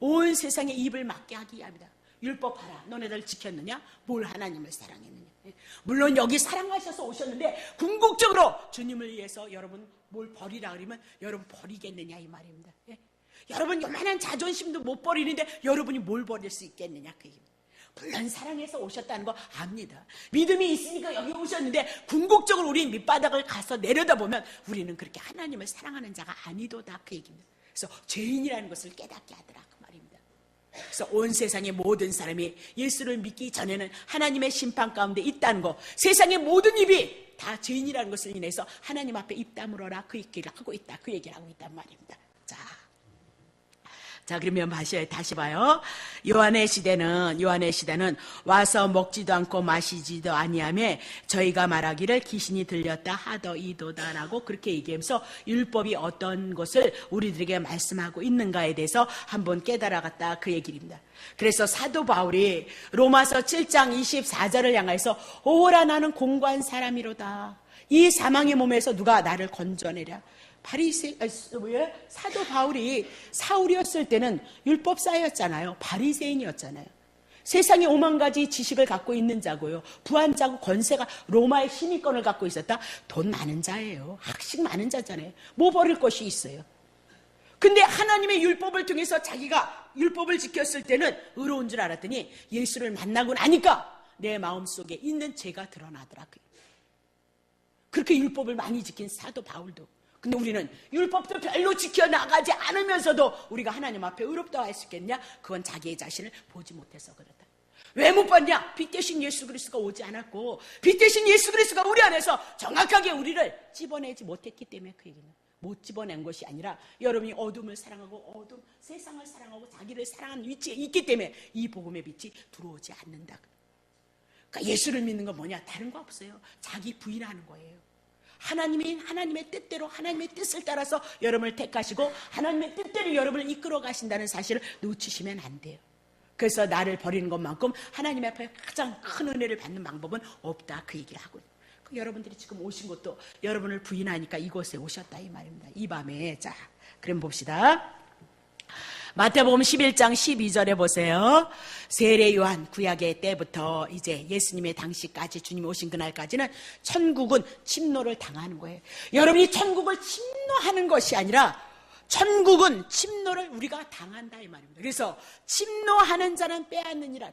온 세상에 입을 막게 하기 위함이다. 율법 봐라. 너네들 지켰느냐? 뭘 하나님을 사랑했느냐? 물론 여기 사랑하셔서 오셨는데 궁극적으로 주님을 위해서 여러분 뭘 버리라 그러면 여러분 버리겠느냐 이 말입니다. 여러분 요만한 자존심도 못 버리는데 여러분이 뭘 버릴 수 있겠느냐 그 얘기입니다. 물론 사랑해서 오셨다는 거 압니다. 믿음이 있으니까 여기 오셨는데 궁극적으로 우리 밑바닥을 가서 내려다보면 우리는 그렇게 하나님을 사랑하는 자가 아니도다 그 얘기입니다. 그래서 죄인이라는 것을 깨닫게 하더라 그 말입니다. 그래서 온 세상의 모든 사람이 예수를 믿기 전에는 하나님의 심판 가운데 있다는 거, 세상의 모든 입이 다 죄인이라는 것을 인해서 하나님 앞에 입 다물어라 그 얘기를 하고 있다 그 얘기를 하고 있단 말입니다. 자, 그러면 다시 봐요. 요한의 시대는 와서 먹지도 않고 마시지도 아니하며 저희가 말하기를 귀신이 들렸다 하더이도다라고 그렇게 얘기하면서 율법이 어떤 것을 우리들에게 말씀하고 있는가에 대해서 한번 깨달아갔다 그 얘기입니다. 그래서 사도 바울이 로마서 7장 24절을 향해서 오라 나는 공고한 사람이로다. 이 사망의 몸에서 누가 나를 건져내랴. 사도 바울이 사울이었을 때는 율법사였잖아요. 바리새인이었잖아요. 세상에 오만 가지 지식을 갖고 있는 자고요. 부한자고 권세가 로마의 신위권을 갖고 있었다. 돈 많은 자예요. 학식 많은 자잖아요. 뭐 버릴 것이 있어요. 근데 하나님의 율법을 통해서 자기가 율법을 지켰을 때는 의로운 줄 알았더니 예수를 만나고 나니까 내 마음속에 있는 죄가 드러나더라. 그렇게 율법을 많이 지킨 사도 바울도. 근데 우리는 율법도 별로 지켜나가지 않으면서도 우리가 하나님 앞에 의롭다고 할 수 있겠냐? 그건 자기의 자신을 보지 못해서 그렇다. 왜 못 봤냐? 빛 대신 예수 그리스도가 오지 않았고 빛 대신 예수 그리스도가 우리 안에서 정확하게 우리를 집어내지 못했기 때문에 그 얘기는 못 집어낸 것이 아니라 여러분이 어둠을 사랑하고 세상을 사랑하고 자기를 사랑하는 위치에 있기 때문에 이 복음의 빛이 들어오지 않는다. 그러니까 예수를 믿는 건 뭐냐? 다른 거 없어요. 자기 부인하는 거예요. 하나님의 뜻대로 하나님의 뜻을 따라서 여러분을 택하시고 하나님의 뜻대로 여러분을 이끌어 가신다는 사실을 놓치시면 안 돼요. 그래서 나를 버리는 것만큼 하나님 앞에 가장 큰 은혜를 받는 방법은 없다 그 얘기를 하고 있어요. 여러분들이 지금 오신 것도 여러분을 부인하니까 이곳에 오셨다 이 말입니다. 이 밤에. 자, 그럼 봅시다. 마태복음 11장 12절에 보세요. 세례 요한 구약의 때부터 이제 예수님의 당시까지 주님이 오신 그날까지는 천국은 침노를 당하는 거예요. 여러분이 천국을 침노하는 것이 아니라 천국은 침노를 우리가 당한다 이 말입니다. 그래서 침노하는 자는 빼앗느니라.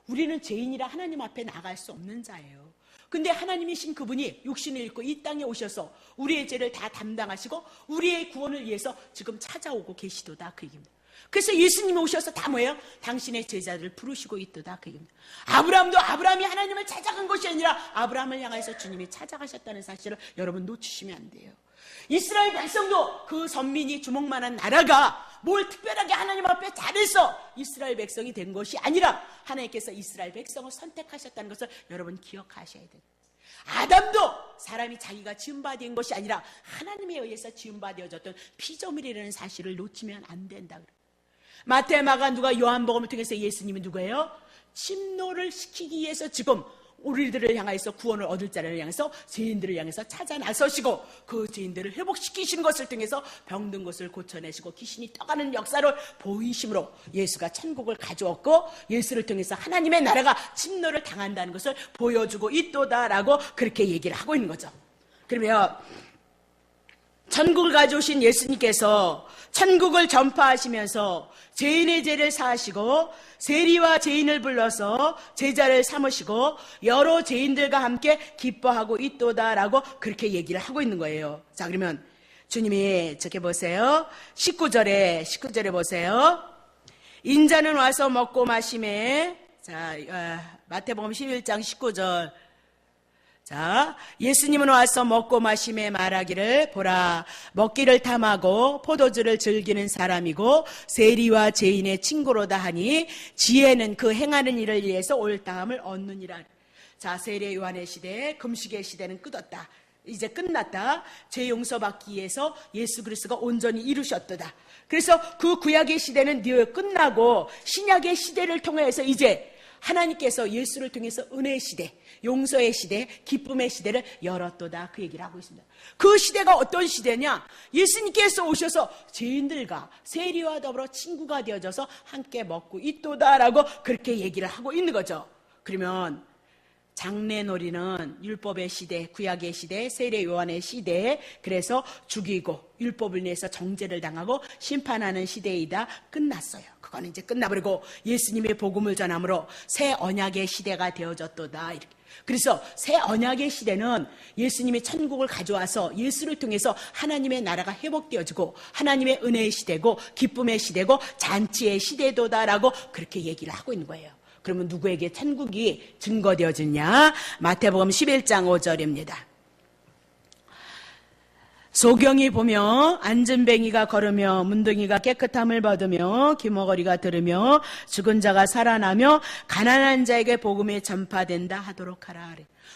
우리는 죄인이라 하나님 앞에 나갈 수 없는 자예요. 근데 하나님이신 그분이 육신을 입고 이 땅에 오셔서 우리의 죄를 다 담당하시고 우리의 구원을 위해서 지금 찾아오고 계시도다 그 얘기입니다. 그래서 예수님이 오셔서 다 뭐예요? 당신의 제자들을 부르시고 있도다 그 얘기입니다. 아브라함이 하나님을 찾아간 것이 아니라 아브라함을 향해서 주님이 찾아가셨다는 사실을 여러분 놓치시면 안 돼요. 이스라엘 백성도 그 선민이 주먹만한 나라가 뭘 특별하게 하나님 앞에 잘해서 이스라엘 백성이 된 것이 아니라 하나님께서 이스라엘 백성을 선택하셨다는 것을 여러분 기억하셔야 돼요. 아담도 사람이 자기가 지음받은 것이 아니라 하나님에 의해서 지음받아졌던 피조물이라는 사실을 놓치면 안 된다. 마태, 마가, 누가 요한복음을 통해서 예수님이 누구예요? 침노를 시키기 위해서 지금 우리들을 향해서 구원을 얻을 자를 향해서 죄인들을 향해서 찾아 나서시고 그 죄인들을 회복시키시는 것을 통해서 병든 것을 고쳐내시고 귀신이 떠가는 역사를 보이심으로 예수가 천국을 가져왔고 예수를 통해서 하나님의 나라가 침노를 당한다는 것을 보여주고 있도다라고 그렇게 얘기를 하고 있는 거죠. 그러면 천국을 가져오신 예수님께서 천국을 전파하시면서 죄인의 죄를 사하시고 세리와 죄인을 불러서 제자를 삼으시고 여러 죄인들과 함께 기뻐하고 있도다라고 그렇게 얘기를 하고 있는 거예요. 자, 그러면 주님이 저렇게 보세요. 19절에 보세요. 인자는 와서 먹고 마시매. 자, 마태복음 11장 19절. 자, 예수님은 와서 먹고 마시며 말하기를 보라 먹기를 탐하고 포도주를 즐기는 사람이고 세리와 죄인의 친구로다 하니 지혜는 그 행하는 일을 위해서 옳다함을 얻느니라. 자, 세례 요한의 시대, 금식의 시대는 끝었다. 이제 끝났다. 죄 용서받기 위해서 예수 그리스도가 온전히 이루셨도다. 그래서 그 구약의 시대는 끝나고 신약의 시대를 통해서 이제 하나님께서 예수를 통해서 은혜의 시대, 용서의 시대, 기쁨의 시대를 열었도다 그 얘기를 하고 있습니다. 그 시대가 어떤 시대냐? 예수님께서 오셔서 죄인들과 세리와 더불어 친구가 되어져서 함께 먹고 있도다라고 그렇게 얘기를 하고 있는 거죠. 그러면 장래놀이는 율법의 시대, 구약의 시대, 세례 요한의 시대, 그래서 죽이고 율법을 내서 정죄를 당하고 심판하는 시대이다 끝났어요. 그거는 이제 끝나버리고 예수님의 복음을 전함으로 새 언약의 시대가 되어졌도다. 이렇게. 그래서 새 언약의 시대는 예수님이 천국을 가져와서 예수를 통해서 하나님의 나라가 회복되어지고 하나님의 은혜의 시대고 기쁨의 시대고 잔치의 시대도다라고 그렇게 얘기를 하고 있는 거예요. 그러면 누구에게 천국이 증거되어지냐? 마태복음 11장 5절입니다. 소경이 보며 안전뱅이가 걸으며 문둥이가 깨끗함을 받으며 귀머거리가 들으며 죽은 자가 살아나며 가난한 자에게 복음이 전파된다 하도록 하라.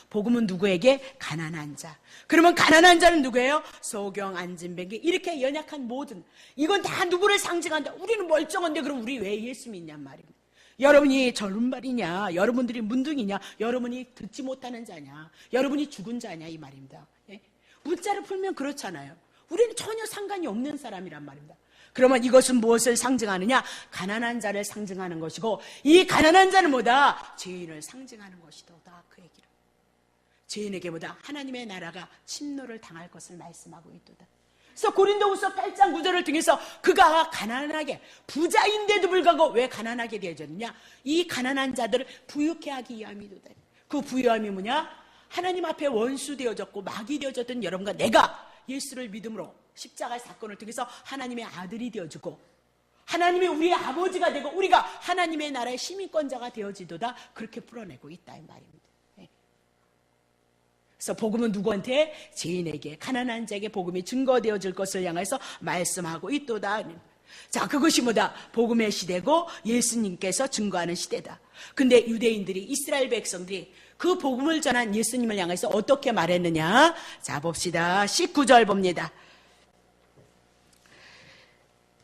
복음은 누구에게? 가난한 자. 그러면 가난한 자는 누구예요? 소경, 안진뱅이 이렇게 연약한 모든, 이건 다 누구를 상징한다. 우리는 멀쩡한데 그럼 우리 왜 예수 믿냔 말입니다. 여러분이 절름발이냐, 여러분들이 문둥이냐, 여러분이 듣지 못하는 자냐, 여러분이 죽은 자냐 이 말입니다. 예? 문자를 풀면 그렇잖아요. 우리는 전혀 상관이 없는 사람이란 말입니다. 그러면 이것은 무엇을 상징하느냐? 가난한 자를 상징하는 것이고, 이 가난한 자는 뭐다? 죄인을 상징하는 것이다. 그 얘기를. 죄인에게 뭐다? 하나님의 나라가 침노를 당할 것을 말씀하고 있도다. 그래서 고린도후서 8장 9절을 통해서 그가 가난하게, 부자인데도 불구하고 왜 가난하게 되어졌느냐? 이 가난한 자들을 부유케 하기 위함이도다. 그 부유함이 뭐냐? 하나님 앞에 원수 되어졌고 마귀 되어졌던 여러분과 내가 예수를 믿음으로 십자가의 사건을 통해서 하나님의 아들이 되어지고 하나님이 우리의 아버지가 되고 우리가 하나님의 나라의 시민권자가 되어지도다. 그렇게 풀어내고 있다 이 말입니다. 그래서 복음은 누구한테? 죄인에게, 가난한 자에게 복음이 증거되어질 것을 향해서 말씀하고 있도다. 자, 그것이 뭐다? 복음의 시대고 예수님께서 증거하는 시대다. 근데 유대인들이, 이스라엘 백성들이 그 복음을 전한 예수님을 향해서 어떻게 말했느냐? 자, 봅시다. 19절 봅니다.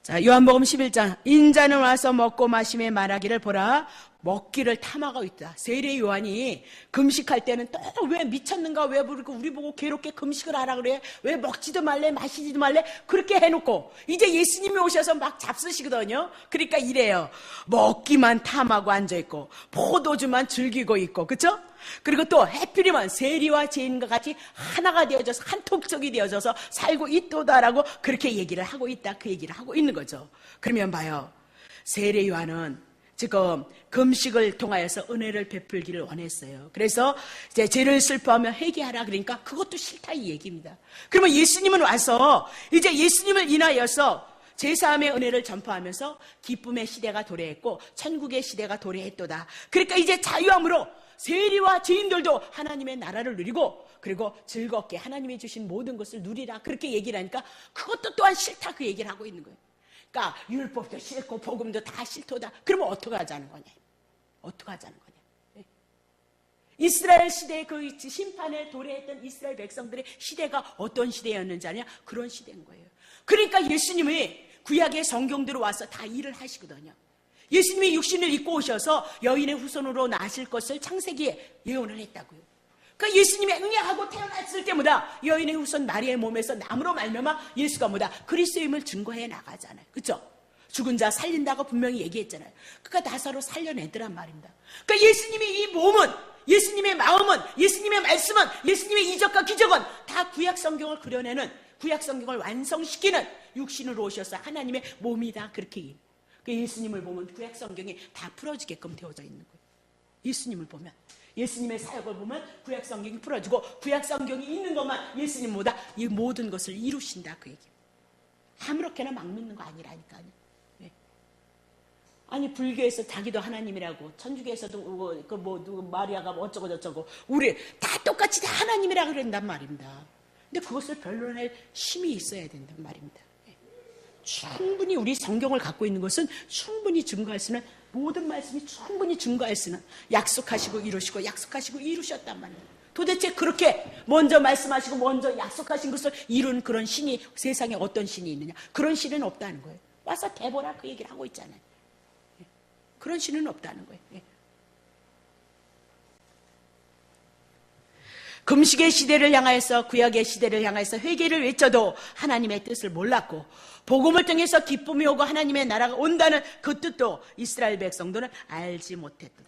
자, 요한복음 11장. 인자는 와서 먹고 마심에 말하기를 보라. 먹기를 탐하고 있다. 세례 요한이 금식할 때는 또 왜 미쳤는가? 왜 우리 보고 괴롭게 금식을 하라 그래? 왜 먹지도 말래? 마시지도 말래? 그렇게 해놓고 이제 예수님이 오셔서 막 잡수시거든요. 그러니까 이래요. 먹기만 탐하고 앉아있고 포도주만 즐기고 있고, 그쵸? 그리고 또 해필이면 세리와 죄인과 같이 하나가 되어져서 한통속이 되어져서 살고 있도다라고 그렇게 얘기를 하고 있다. 그 얘기를 하고 있는 거죠. 그러면 봐요. 세례 요한은 지금 금식을 통하여서 은혜를 베풀기를 원했어요. 그래서 이제 죄를 슬퍼하며 회개하라 그러니까 그것도 싫다 이 얘기입니다. 그러면 예수님은 와서 이제 예수님을 인하여서 제사함의 은혜를 전파하면서 기쁨의 시대가 도래했고 천국의 시대가 도래했도다. 그러니까 이제 자유함으로 세리와 죄인들도 하나님의 나라를 누리고 그리고 즐겁게 하나님이 주신 모든 것을 누리라 그렇게 얘기를 하니까 그것도 또한 싫다 그 얘기를 하고 있는 거예요. 그러니까 율법도 싫고 복음도 다 싫도다. 그러면 어떻게 하자는 거냐? 어떻게 하자는 거냐? 네. 이스라엘 시대의 그 심판에 도래했던 이스라엘 백성들의 시대가 어떤 시대였는지 아냐? 그런 시대인 거예요. 그러니까 예수님이 구약의 성경대로 와서 다 일을 하시거든요. 예수님이 육신을 입고 오셔서 여인의 후손으로 나실 것을 창세기에 예언을 했다고요. 그러니까 예수님이 응애하고 태어났을 때마다 여인의 후손 마리아의 몸에서 남으로 말미암아 예수가 뭐다? 그리스도임을 증거해 나가잖아요. 그렇죠? 죽은 자 살린다고 분명히 얘기했잖아요. 그러니까 나사로 살려내더란 말입니다. 그러니까 예수님이 이 몸은, 예수님의 마음은, 예수님의 말씀은, 예수님의 이적과 기적은 다 구약 성경을 그려내는, 구약 성경을 완성시키는 육신으로 오셔서 하나님의 몸이다. 그렇게 그러니까 예수님을 보면 구약 성경이 다 풀어지게끔 되어져 있는 거예요. 예수님을 보면. 예수님의 사역을 보면 구약 성경이 풀어지고 구약 성경이 있는 것만 예수님보다 이 모든 것을 이루신다 그 얘기. 아무렇게나 막 믿는 거 아니라니까요. 네. 아니 불교에서 자기도 하나님이라고, 천주교에서도 누구 마리아가 어쩌고 저쩌고 우리 다 똑같이 다 하나님이라고 그런단 말입니다. 근데 그것을 변론할 힘이 있어야 된단 말입니다. 네. 충분히 우리 성경을 갖고 있는 것은 충분히 증거할 수는, 모든 말씀이 충분히 증거할 수는 약속하시고 이루시고 약속하시고 이루셨단 말이에요. 도대체 그렇게 먼저 말씀하시고 먼저 약속하신 것을 이룬 그런 신이 세상에 어떤 신이 있느냐? 그런 신은 없다는 거예요. 와서 대보라 그 얘기를 하고 있잖아요. 그런 신은 없다는 거예요. 금식의 시대를 향하여서 구약의 시대를 향하여서 회개를 외쳐도 하나님의 뜻을 몰랐고 복음을 통해서 기쁨이 오고 하나님의 나라가 온다는 그 뜻도 이스라엘 백성들은 알지 못했다.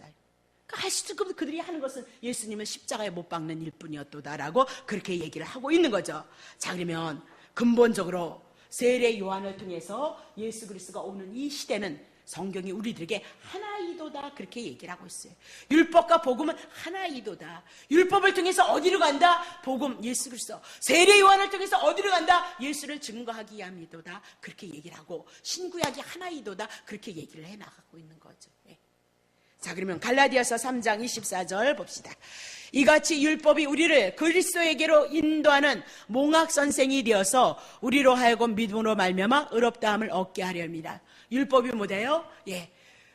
그러니까 그들이 하는 것은 예수님을 십자가에 못 박는 일뿐이었다라고 그렇게 얘기를 하고 있는 거죠. 자, 그러면 근본적으로 세례 요한을 통해서 예수 그리스도가 오는 이 시대는 성경이 우리들에게 하나이도다 그렇게 얘기를 하고 있어요. 율법과 복음은 하나이도다. 율법을 통해서 어디로 간다? 복음, 예수 그리스도. 세례 요한을 통해서 어디로 간다? 예수를 증거하기 위함이도다 그렇게 얘기를 하고 신구약이 하나이도다 그렇게 얘기를 해나가고 있는 거죠. 자, 그러면 갈라디아서 3장 24절 봅시다. 이같이 율법이 우리를 그리스도에게로 인도하는 몽학 선생이 되어서 우리로 하여금 믿음으로 말미암아 의롭다함을 얻게 하렵니다. 율법이 뭐래요?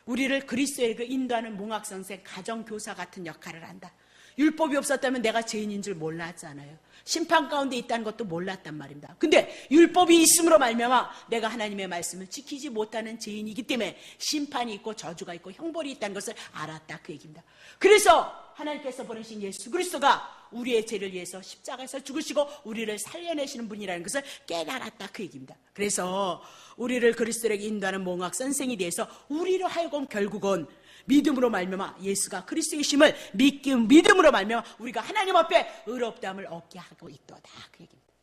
우리를 그리스도에게 인도하는 몽학 선생, 가정교사 같은 역할을 한다. 율법이 없었다면 내가 죄인인 줄 몰랐잖아요. 심판 가운데 있다는 것도 몰랐단 말입니다. 근데 율법이 있음으로 말미암아 내가 하나님의 말씀을 지키지 못하는 죄인이기 때문에 심판이 있고 저주가 있고 형벌이 있다는 것을 알았다 그 얘기입니다. 그래서 하나님께서 보내신 예수 그리스도가 우리의 죄를 위해서 십자가에서 죽으시고 우리를 살려내시는 분이라는 것을 깨달았다 그 얘기입니다. 그래서 우리를 그리스도에게 인도하는 몽학 선생이 돼서 우리로 하여금 결국은 믿음으로 말미암아 예수가 그리스도이심을 믿음으로 말미암아 우리가 하나님 앞에 의롭다함을 얻게 하고 있도다 그 얘기입니다.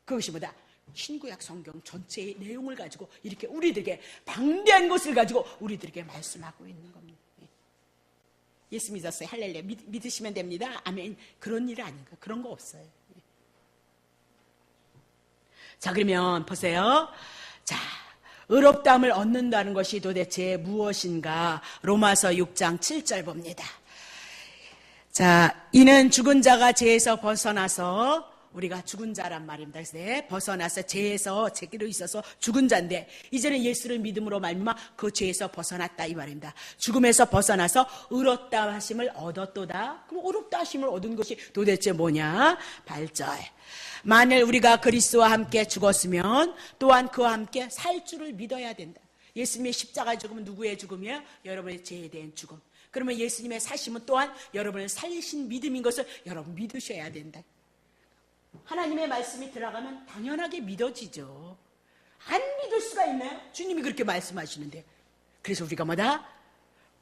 그것이 뭐다? 신구약 성경 전체의 내용을 가지고 이렇게 우리들에게 방대한 것을 가지고 우리들에게 말씀하고 있는 겁니다. 예수 믿었어요. 할렐루야. 믿으시면 됩니다. 아멘. 그런 일 아닌가? 그런 거 없어요. 자, 그러면 보세요. 자, 의롭다함을 얻는다는 것이 도대체 무엇인가? 로마서 6장 7절 봅니다. 자, 이는 죽은 자가 죄에서 벗어나서 우리가 죽은 자란 말입니다. 그래서 벗어나서 죄에서 죄로 있어서 죽은 자인데 이제는 예수를 믿음으로 말미암아 그 죄에서 벗어났다 이 말입니다. 죽음에서 벗어나서 의롭다 하심을 얻었도다. 그럼 의롭다 하심을 얻은 것이 도대체 뭐냐? 8절. 만일 우리가 그리스도와 함께 죽었으면 또한 그와 함께 살 줄을 믿어야 된다. 예수님의 십자가 죽음은 누구의 죽음이에요? 여러분의 죄에 대한 죽음. 그러면 예수님의 사심은 또한 여러분을 살리신 믿음인 것을 여러분 믿으셔야 된다. 하나님의 말씀이 들어가면 당연하게 믿어지죠. 안 믿을 수가 있나요? 주님이 그렇게 말씀하시는데. 그래서 우리가 뭐다?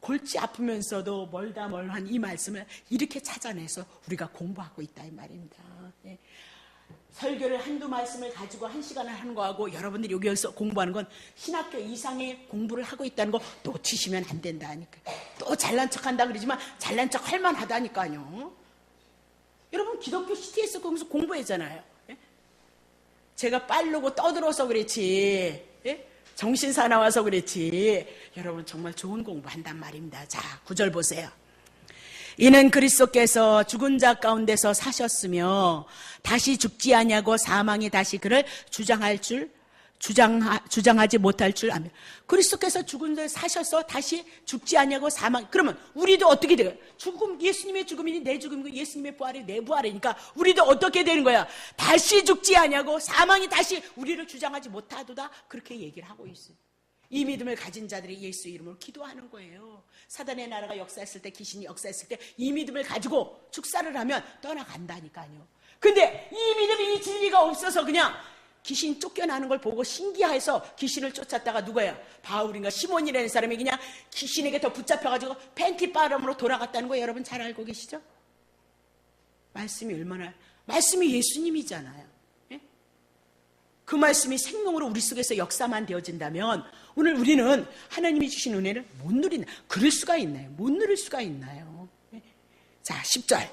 골치 아프면서도 멀다 멀한 이 말씀을 이렇게 찾아내서 우리가 공부하고 있다 이 말입니다. 설교를 한두 말씀을 가지고 1시간을 하는 거하고 여러분들이 여기서 공부하는 건 신학교 이상의 공부를 하고 있다는 거 놓치시면 안 된다니까. 또 잘난 척한다 그러지만 잘난 척 할 만하다니까요. 여러분 기독교 CTS 거기서 공부했잖아요. 제가 빠르고 떠들어서 그렇지 정신 사나워서 그렇지 여러분 정말 좋은 공부한단 말입니다. 자, 9절 보세요. 이는 그리스도께서 죽은 자 가운데서 사셨으며 다시 죽지 아니하고 사망이 다시 그를 주장하지 못할 줄 압니다. 그리스도께서 죽은 자 사셔서 다시 죽지 아니하고 사망. 그러면 우리도 어떻게 돼요? 죽음, 예수님의 죽음이니 내 죽음이고 예수님의 부활이 내 부활이니까 우리도 어떻게 되는 거야? 다시 죽지 아니하고 사망이 다시 우리를 주장하지 못하도다. 그렇게 얘기를 하고 있어요. 이 믿음을 가진 자들이 예수 이름으로 기도하는 거예요. 사단의 나라가 역사했을 때, 귀신이 역사했을 때 이 믿음을 가지고 축사를 하면 떠나간다니까요. 근데 이 믿음이 이 진리가 없어서 그냥 귀신 쫓겨나는 걸 보고 신기해서 귀신을 쫓았다가 누구예요? 바울인가 시몬이라는 사람이 그냥 귀신에게 더 붙잡혀가지고 팬티 바람으로 돌아갔다는 거 여러분 잘 알고 계시죠? 말씀이 예수님이잖아요. 예? 그 말씀이 생명으로 우리 속에서 역사만 되어진다면 오늘 우리는 하나님이 주신 은혜를 못 누린다. 그럴 수가 있나요? 못 누릴 수가 있나요? 예? 자, 10절.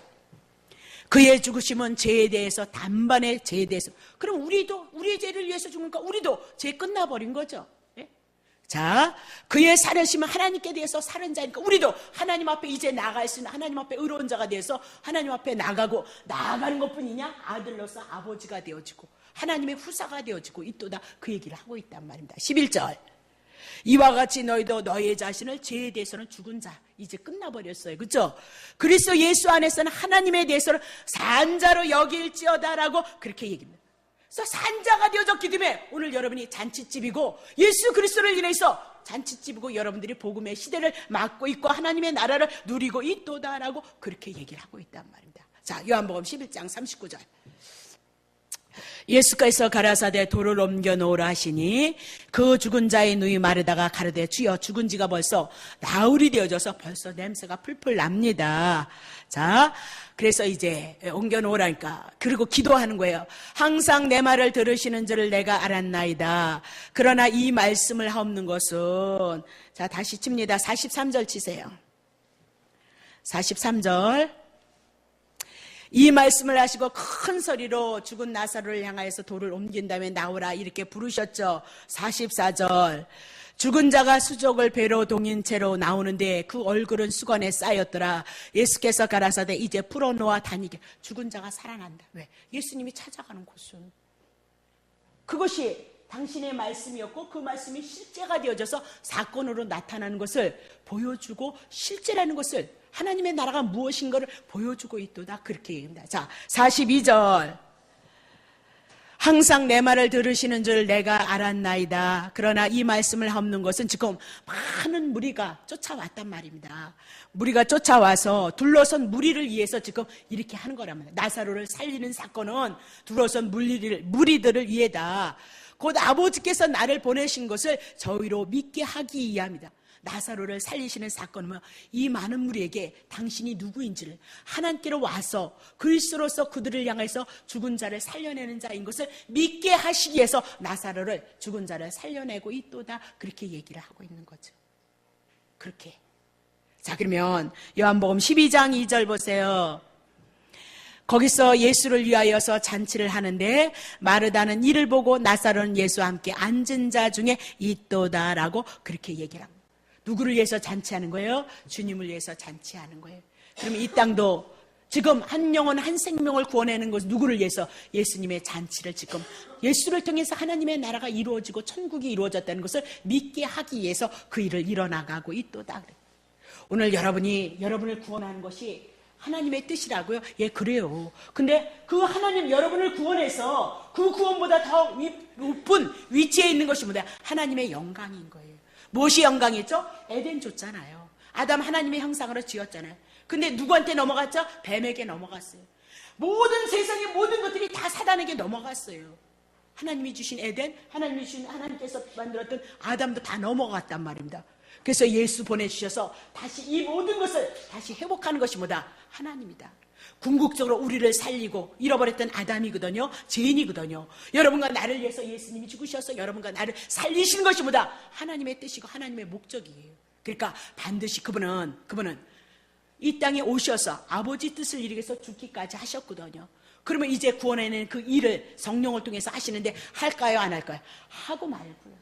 그의 죽으심은 죄에 대해서 단번에 죄에 대해서. 그럼 우리도 우리의 죄를 위해서 죽으니까 우리도 죄 끝나버린 거죠. 예? 자, 그의 살으심은 하나님께 대해서 살은 자니까 우리도 하나님 앞에 이제 나아갈 수 있는 하나님 앞에 의로운 자가 돼서 하나님 앞에 나아가는 것뿐이냐? 아들로서 아버지가 되어지고 하나님의 후사가 되어지고 있도다. 그 얘기를 하고 있단 말입니다. 11절. 이와 같이 너희도 너희의 자신을 죄에 대해서는 죽은 자 이제 끝나버렸어요. 그렇죠? 그리스도 예수 안에서는 하나님에 대해서는 산자로 여길지어다라고 그렇게 얘기합니다. 그래서 산자가 되어졌기 때문에 오늘 여러분이 잔치집이고 예수 그리스도를 인해서 잔치집이고 여러분들이 복음의 시대를 맞고 있고 하나님의 나라를 누리고 있도다라고 그렇게 얘기를 하고 있단 말입니다. 자, 요한복음 11장 39절. 예수께서 가라사대 돌을 옮겨 놓으라 하시니 그 죽은 자의 누이 마르다가 가로되 주여 죽은 지가 벌써 나흘이 되어져서 벌써 냄새가 풀풀 납니다. 자, 그래서 이제 옮겨 놓으라니까. 그리고 기도하는 거예요. 항상 내 말을 들으시는 줄을 내가 알았나이다. 그러나 이 말씀을 하옵는 것은, 자, 다시 칩니다. 43절 치세요. 43절. 이 말씀을 하시고 큰 소리로 죽은 나사로를 향하여서 돌을 옮긴 다음에 나오라 이렇게 부르셨죠. 44절. 죽은 자가 수족을 배로 동인 채로 나오는데 그 얼굴은 수건에 쌓였더라. 예수께서 가라사대 이제 풀어놓아 다니게. 죽은 자가 살아난다. 왜? 예수님이 찾아가는 곳은 그것이 당신의 말씀이었고 그 말씀이 실제가 되어져서 사건으로 나타나는 것을 보여주고 실제라는 것을 하나님의 나라가 무엇인가를 보여주고 있도다. 그렇게 얘기합니다. 자, 42절. 항상 내 말을 들으시는 줄 내가 알았나이다. 그러나 이 말씀을 하옵는 것은 지금 많은 무리가 쫓아왔단 말입니다. 무리가 쫓아와서 둘러선 무리를 위해서 지금 이렇게 하는 거란 말이에요. 나사로를 살리는 사건은 둘러선 무리들을 위해다. 곧 아버지께서 나를 보내신 것을 저희로 믿게 하기 위함이다. 나사로를 살리시는 사건은 이 많은 무리에게 당신이 누구인지를 하나님께로 와서 그리스도로서 그들을 향해서 죽은 자를 살려내는 자인 것을 믿게 하시기 위해서 나사로를 죽은 자를 살려내고 있도다. 그렇게 얘기를 하고 있는 거죠. 그렇게. 자, 그러면 요한복음 12장 2절 보세요. 거기서 예수를 위하여서 잔치를 하는데 마르다는 이를 보고 나사로는 예수와 함께 앉은 자 중에 있도다라고 그렇게 얘기를 합니다. 누구를 위해서 잔치하는 거예요? 주님을 위해서 잔치하는 거예요. 그러면 이 땅도 지금 한 영혼 한 생명을 구원하는 것은 누구를 위해서? 예수님의 잔치를 지금 예수를 통해서 하나님의 나라가 이루어지고 천국이 이루어졌다는 것을 믿게 하기 위해서 그 일을 이뤄나가고 있도다. 오늘 여러분을 구원하는 것이 하나님의 뜻이라고요? 예, 그래요. 근데 그 하나님 여러분을 구원해서 그 구원보다 더 높은 위치에 있는 것이 뭐냐? 하나님의 영광인 거예요. 무엇이 영광이죠? 에덴 줬잖아요. 아담 하나님의 형상으로 지었잖아요. 근데 누구한테 넘어갔죠? 뱀에게 넘어갔어요. 모든 세상의 모든 것들이 다 사단에게 넘어갔어요. 하나님이 주신 에덴, 하나님께서 만들었던 아담도 다 넘어갔단 말입니다. 그래서 예수 보내주셔서 다시 이 모든 것을 다시 회복하는 것이 뭐다? 하나님이다. 궁극적으로 우리를 살리고 잃어버렸던 아담이거든요. 죄인이거든요. 여러분과 나를 위해서 예수님이 죽으셔서 여러분과 나를 살리시는 것이 뭐다? 하나님의 뜻이고 하나님의 목적이에요. 그러니까 반드시 그분은 이 땅에 오셔서 아버지 뜻을 이루기 위해서 죽기까지 하셨거든요. 그러면 이제 구원하는 그 일을 성령을 통해서 하시는데 할까요? 안 할까요? 하고 말고요.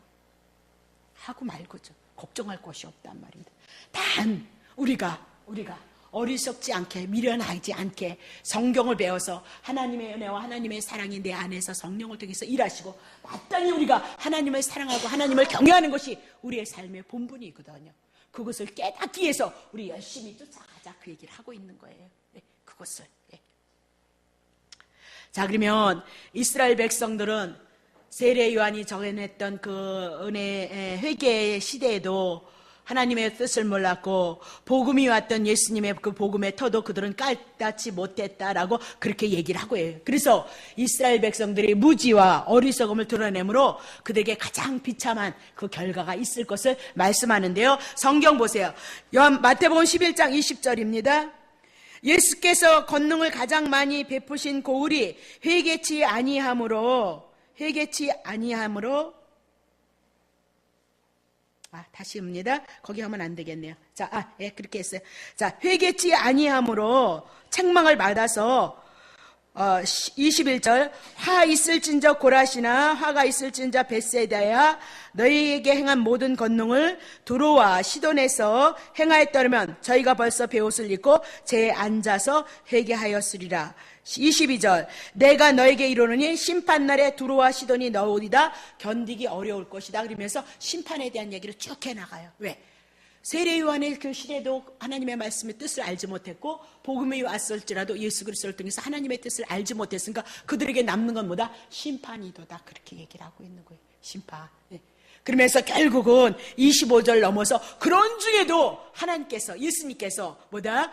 하고 말고죠. 걱정할 것이 없단 말입니다. 단 우리가 어리석지 않게 미련하지 않게 성경을 배워서 하나님의 은혜와 하나님의 사랑이 내 안에서 성령을 통해서 일하시고 마땅히 우리가 하나님을 사랑하고 하나님을 경외하는 것이 우리의 삶의 본분이거든요. 그것을 깨닫기 위해서 우리 열심히 쫓아가자 그 얘기를 하고 있는 거예요. 네, 그것을. 네. 자, 그러면 이스라엘 백성들은 세례 요한이 적어냈던 그 은혜 회개의 시대에도 하나님의 뜻을 몰랐고 복음이 왔던 예수님의 그 복음의 터도 그들은 깨닫지 못했다라고 그렇게 얘기를 하고 해요. 그래서 이스라엘 백성들이 무지와 어리석음을 드러내므로 그들에게 가장 비참한 그 결과가 있을 것을 말씀하는데요. 성경 보세요. 마태복음 11장 20절입니다. 예수께서 권능을 가장 많이 베푸신 고울이 회개치 아니함으로 다시 옵니다. 거기 하면 안 되겠네요. 자, 예, 그렇게 했어요. 자, 회개치 아니함으로 책망을 받아서 21절 화 있을진저 고라시나 화가 있을진저 벳세다야 너희에게 행한 모든 권능을 두로와 시돈에서 행하였더라면 저희가 벌써 베옷을 입고 재에 앉아서 회개하였으리라. 22절 내가 너에게 이르노니 심판날에 두로와 시돈이 너희다 견디기 어려울 것이다. 그러면서 심판에 대한 얘기를 쭉 해나가요. 왜? 세례 요한의 그 시대도 하나님의 말씀의 뜻을 알지 못했고 복음이 왔을지라도 예수 그리스도를 통해서 하나님의 뜻을 알지 못했으니까 그들에게 남는 건 뭐다? 심판이도다. 그렇게 얘기를 하고 있는 거예요. 심판. 네. 그러면서 결국은 25절 넘어서 그런 중에도 하나님께서 예수님께서 뭐다?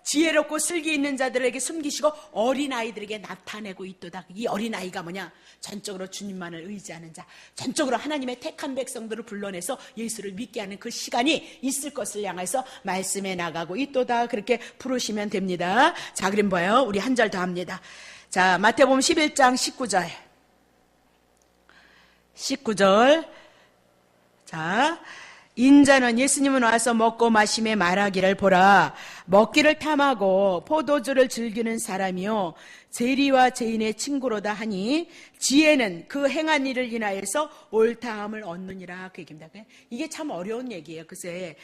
지혜롭고 슬기 있는 자들에게 숨기시고 어린아이들에게 나타내고 있도다. 이 어린아이가 뭐냐? 전적으로 주님만을 의지하는 자, 전적으로 하나님의 택한 백성들을 불러내서 예수를 믿게 하는 그 시간이 있을 것을 향해서 말씀해 나가고 있도다. 그렇게 부르시면 됩니다. 자, 그럼 뭐예요? 우리 한 절 더 합니다. 자, 마태복음 11장 19절. 19절. 자, 인자는, 예수님은 와서 먹고 마심에 말하기를, 보라, 먹기를 탐하고 포도주를 즐기는 사람이요 세리와 죄인의 친구로다 하니 지혜는 그 행한 일을 인하여서 옳다함을 얻느니라. 그 얘기입니다. 이게 참 어려운 얘기예요. 글쎄,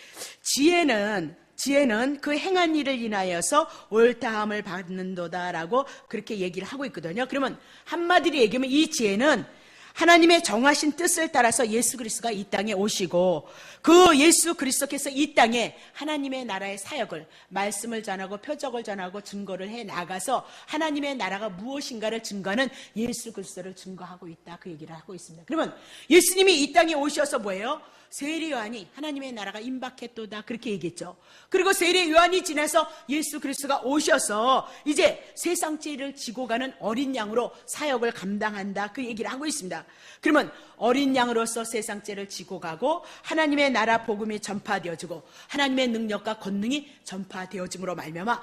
지혜는 그 행한 일을 인하여서 옳다함을 받는도다라고 그렇게 얘기를 하고 있거든요. 그러면 한마디로 얘기하면 이 지혜는 하나님의 정하신 뜻을 따라서 예수 그리스도가 이 땅에 오시고 그 예수 그리스도께서 이 땅에 하나님의 나라의 사역을, 말씀을 전하고 표적을 전하고 증거를 해 나가서 하나님의 나라가 무엇인가를 증거하는 예수 그리스도를 증거하고 있다. 그 얘기를 하고 있습니다. 그러면 예수님이 이 땅에 오셔서 뭐예요? 세례 요한이 하나님의 나라가 임박했도다. 그렇게 얘기했죠. 그리고 세례 요한이 지나서 예수 그리스도가 오셔서 이제 세상 죄를 지고 가는 어린 양으로 사역을 감당한다. 그 얘기를 하고 있습니다. 그러면 어린 양으로서 세상 죄를 지고 가고 하나님의 나라 복음이 전파되어지고 하나님의 능력과 권능이 전파되어짐으로 말미암아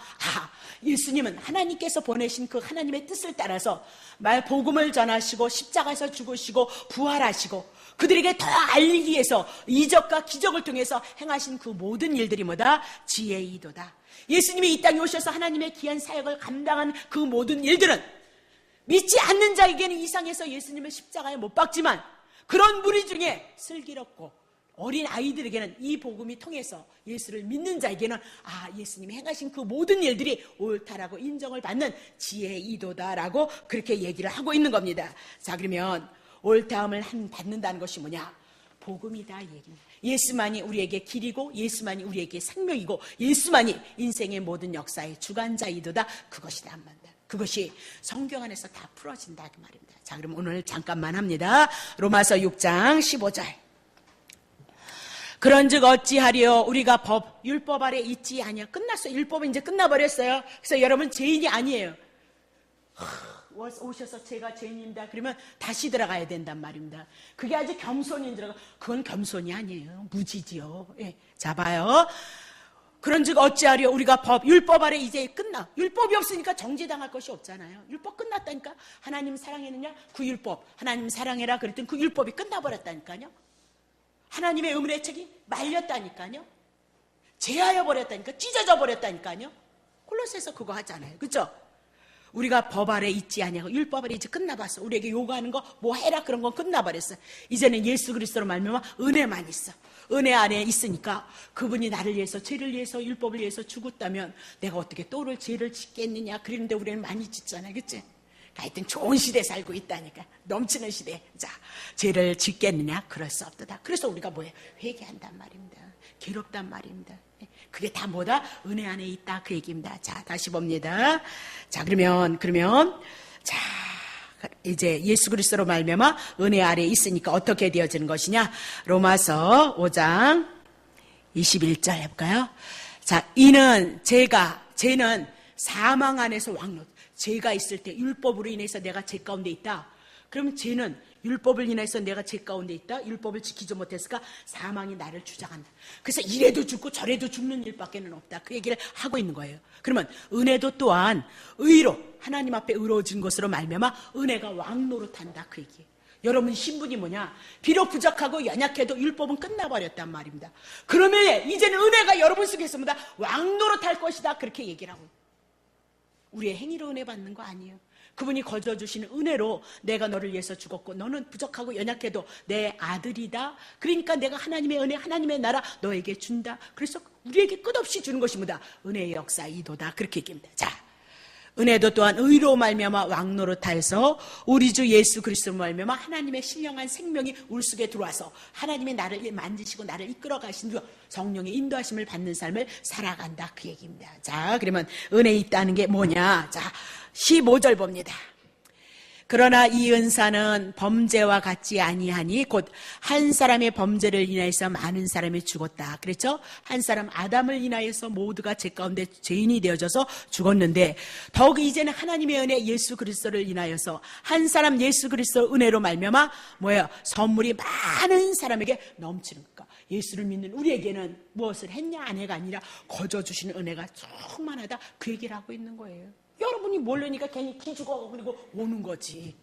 예수님은 하나님께서 보내신 그 하나님의 뜻을 따라서 복음을 전하시고 십자가에서 죽으시고 부활하시고 그들에게 더 알리기 위해서 이적과 기적을 통해서 행하신 그 모든 일들이 뭐다? 지혜이도다. 예수님이 이 땅에 오셔서 하나님의 귀한 사역을 감당한 그 모든 일들은 믿지 않는 자에게는 이상해서 예수님을 십자가에 못 박지만 그런 무리 중에 슬기롭고 어린 아이들에게는 이 복음이 통해서 예수를 믿는 자에게는 예수님이 행하신 그 모든 일들이 옳다라고 인정을 받는 지혜이도다라고 그렇게 얘기를 하고 있는 겁니다. 자, 그러면 옳다함을 받는다는 것이 뭐냐? 복음이다 얘기입니다. 예수만이 우리에게 길이고 예수만이 우리에게 생명이고 예수만이 인생의 모든 역사의 주관자이도다. 그것이다 말입니다. 그것이 성경 안에서 다 풀어진다 그 말입니다. 자, 그럼 오늘 잠깐만 합니다. 로마서 6장 15절. 그런즉 어찌하리요? 우리가 율법 아래 있지 아니요. 끝났어요. 율법은 이제 끝나버렸어요. 그래서 여러분 죄인이 아니에요. 오셔서 제가 죄인입니다. 그러면 다시 들어가야 된단 말입니다. 그게 아주 겸손인 들어가. 그건 겸손이 아니에요. 무지지요. 자, 봐요. 그런즉 어찌하리요? 우리가 율법 아래 이제 끝나. 율법이 없으니까 정죄당할 것이 없잖아요. 율법 끝났다니까. 하나님 사랑했느냐? 그 율법. 하나님 사랑해라 그랬더니 그 율법이 끝나버렸다니까요. 하나님의 은혜의 책이 말렸다니까요. 제하여 버렸다니까. 찢어져 버렸다니까요. 콜로새서 그거 하잖아요. 그렇죠? 우리가 법 아래 있지 아니하고 율법 아래 이제 끝나봤어. 우리에게 요구하는 거 뭐 해라 그런 건 끝나버렸어. 이제는 예수 그리스도로 말미암아 은혜만 있어. 은혜 안에 있으니까 그분이 나를 위해서, 죄를 위해서, 율법을 위해서 죽었다면 내가 어떻게 또를 죄를 짓겠느냐. 그런데 우리는 많이 짓잖아요. 그치? 하여튼 좋은 시대에 살고 있다니까. 넘치는 시대. 자, 죄를 짓겠느냐? 그럴 수 없다. 그래서 우리가 뭐예요? 회개한단 말입니다. 괴롭단 말입니다. 그게 다 뭐다? 은혜 안에 있다. 그 얘기입니다. 자, 다시 봅니다. 자, 그러면 자, 이제 예수 그리스도로 말미암아 은혜 아래 있으니까 어떻게 되어지는 것이냐? 로마서 5장 21절 해볼까요? 자, 쟤는 사망 안에서 왕노. 죄가 있을 때 율법으로 인해서 내가 죄 가운데 있다. 그럼 죄는 율법을 인해서 내가 죄 가운데 있다. 율법을 지키지 못했으니까 사망이 나를 주장한다. 그래서 이래도 죽고 저래도 죽는 일밖에는 없다. 그 얘기를 하고 있는 거예요. 그러면 은혜도 또한 의로 하나님 앞에 의로워진 것으로 말미암아 은혜가 왕노릇한다. 그 얘기예요. 여러분 신분이 뭐냐? 비록 부족하고 연약해도 율법은 끝나버렸단 말입니다. 그러면 이제는 은혜가 여러분 속에서 뭐다? 왕노릇할 것이다. 그렇게 얘기를 하고 있어요. 우리의 행위로 은혜 받는 거 아니에요. 그분이 거저주시는 은혜로 내가 너를 위해서 죽었고 너는 부족하고 연약해도 내 아들이다. 그러니까 내가 하나님의 은혜, 하나님의 나라 너에게 준다. 그래서 우리에게 끝없이 주는 것이 뭐다? 은혜의 역사 이도다. 그렇게 얘기합니다. 자, 은혜도 또한 의로 말미암아 왕노릇하여서 우리 주 예수 그리스도로 말미암아 하나님의 신령한 생명이 우리 속에 들어와서 하나님의 나를 만지시고 나를 이끌어 가신 주 성령의 인도하심을 받는 삶을 살아간다. 그 얘기입니다. 자, 그러면 은혜 있다는 게 뭐냐? 자, 15절 봅니다. 그러나 이 은사는 범죄와 같지 아니하니 곧 한 사람의 범죄를 인하여서 많은 사람이 죽었다. 그렇죠? 한 사람 아담을 인하여서 모두가 죄 가운데 죄인이 되어져서 죽었는데 더욱 이제는 하나님의 은혜 예수 그리스도를 인하여서 한 사람 예수 그리스도 은혜로 말미암아 뭐예요? 선물이 많은 사람에게 넘치는 거니까 예수를 믿는 우리에게는 무엇을 했냐 안 해가 아니라 거저 주시는 은혜가 충만하다. 그 얘기를 하고 있는 거예요. 여러분이 모르니까 괜히 기죽어 그리고 오는 거지.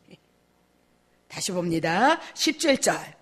다시 봅니다. 17절.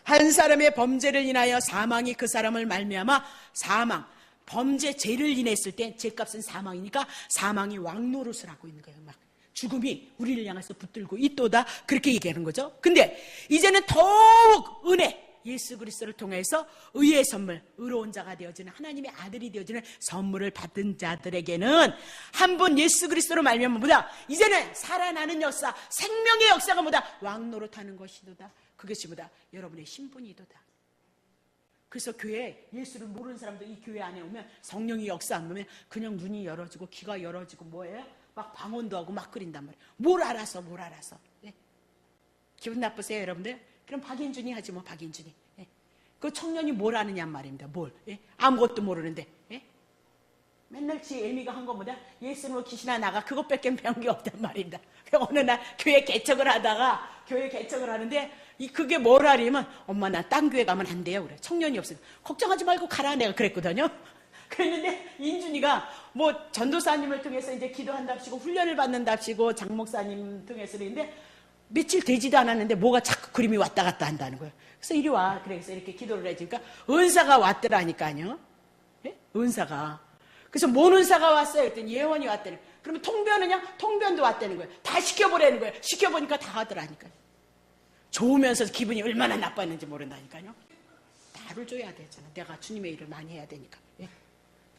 한 사람의 범죄를 인하여 사망이 그 사람을 말미암아 사망. 범죄 죄를 인했을 때 죄값은 사망이니까 사망이 왕노릇을 하고 있는 거예요. 막 죽음이 우리를 향해서 붙들고 있도다. 그렇게 얘기하는 거죠. 근데 이제는 더욱 은혜. 예수 그리스도를 통해서 의의 선물, 의로운 자가 되어지는 하나님의 아들이 되어지는 선물을 받은 자들에게는 한 번 예수 그리스도로 말미암아 뭐다? 이제는 살아나는 역사, 생명의 역사가 뭐다? 왕노릇하는 것이도다. 그것이 뭐다? 여러분의 신분이도다. 그래서 교회에 예수를 모르는 사람도 이 교회 안에 오면 성령이 역사 안 오면 그냥 눈이 열어지고 귀가 열어지고 뭐예요? 막 방언도 하고 막 그린단 말이에요. 뭘 알아서. 네? 기분 나쁘세요 여러분들? 그럼 박인준이 하지 뭐 박인준이. 예. 그 청년이 뭘 아느냐 말입니다. 뭘. 예? 아무것도 모르는데. 예? 맨날 지 애미가 한 거보다 예수님으로 귀신아 나가 그것밖에 배운 게 없단 말입니다. 어느 날 교회 개척을 하다가 교회 개척을 하는데 그게 뭐라냐면 엄마 나 딴 교회 가면 안 돼요. 그래. 청년이 없어요. 걱정하지 말고 가라 내가 그랬거든요. 그랬는데 인준이가 뭐 전도사님을 통해서 이제 기도한답시고 훈련을 받는답시고 장 목사님 통해서 그랬는데 며칠 되지도 않았는데 뭐가 자꾸 그림이 왔다 갔다 한다는 거예요. 그래서 이리 와. 그래서 이렇게 기도를 해주니까 은사가 왔더라니까요. 예? 은사가. 그래서 뭔 은사가 왔어요? 그랬더니 예언이 왔다는 거예요. 그러면 통변은요? 통변도 왔다는 거예요. 다 시켜보라는 거예요. 시켜보니까 다 하더라니까요. 좋으면서 기분이 얼마나 나빴는지 모른다니까요. 나를 줘야 되잖아. 내가 주님의 일을 많이 해야 되니까. 예?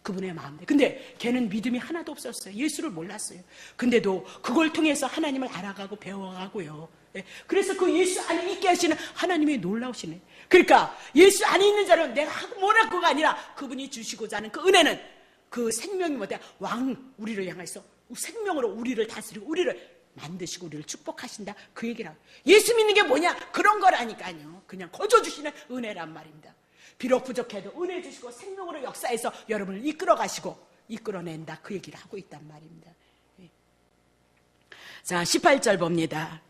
그분의 마음대로. 근데 걔는 믿음이 하나도 없었어요. 예수를 몰랐어요. 근데도 그걸 통해서 하나님을 알아가고 배워가고요. 예? 그래서 그 예수 안에 있게 하시는 하나님이 놀라우시네. 그러니까 예수 안에 있는 자는 내가 하고 뭐라고가 아니라 그분이 주시고자 하는 그 은혜는 그 생명이 뭐다? 왕 우리를 향해서 생명으로 우리를 다스리고 우리를 만드시고 우리를 축복하신다. 그 얘기라고. 예수 믿는 게 뭐냐? 그런 거라니까요. 그냥 거저 주시는 은혜란 말입니다. 비록 부족해도 은혜 주시고 생명으로 역사해서 여러분을 이끌어 가시고 이끌어낸다. 그 얘기를 하고 있단 말입니다. 자, 18절 봅니다.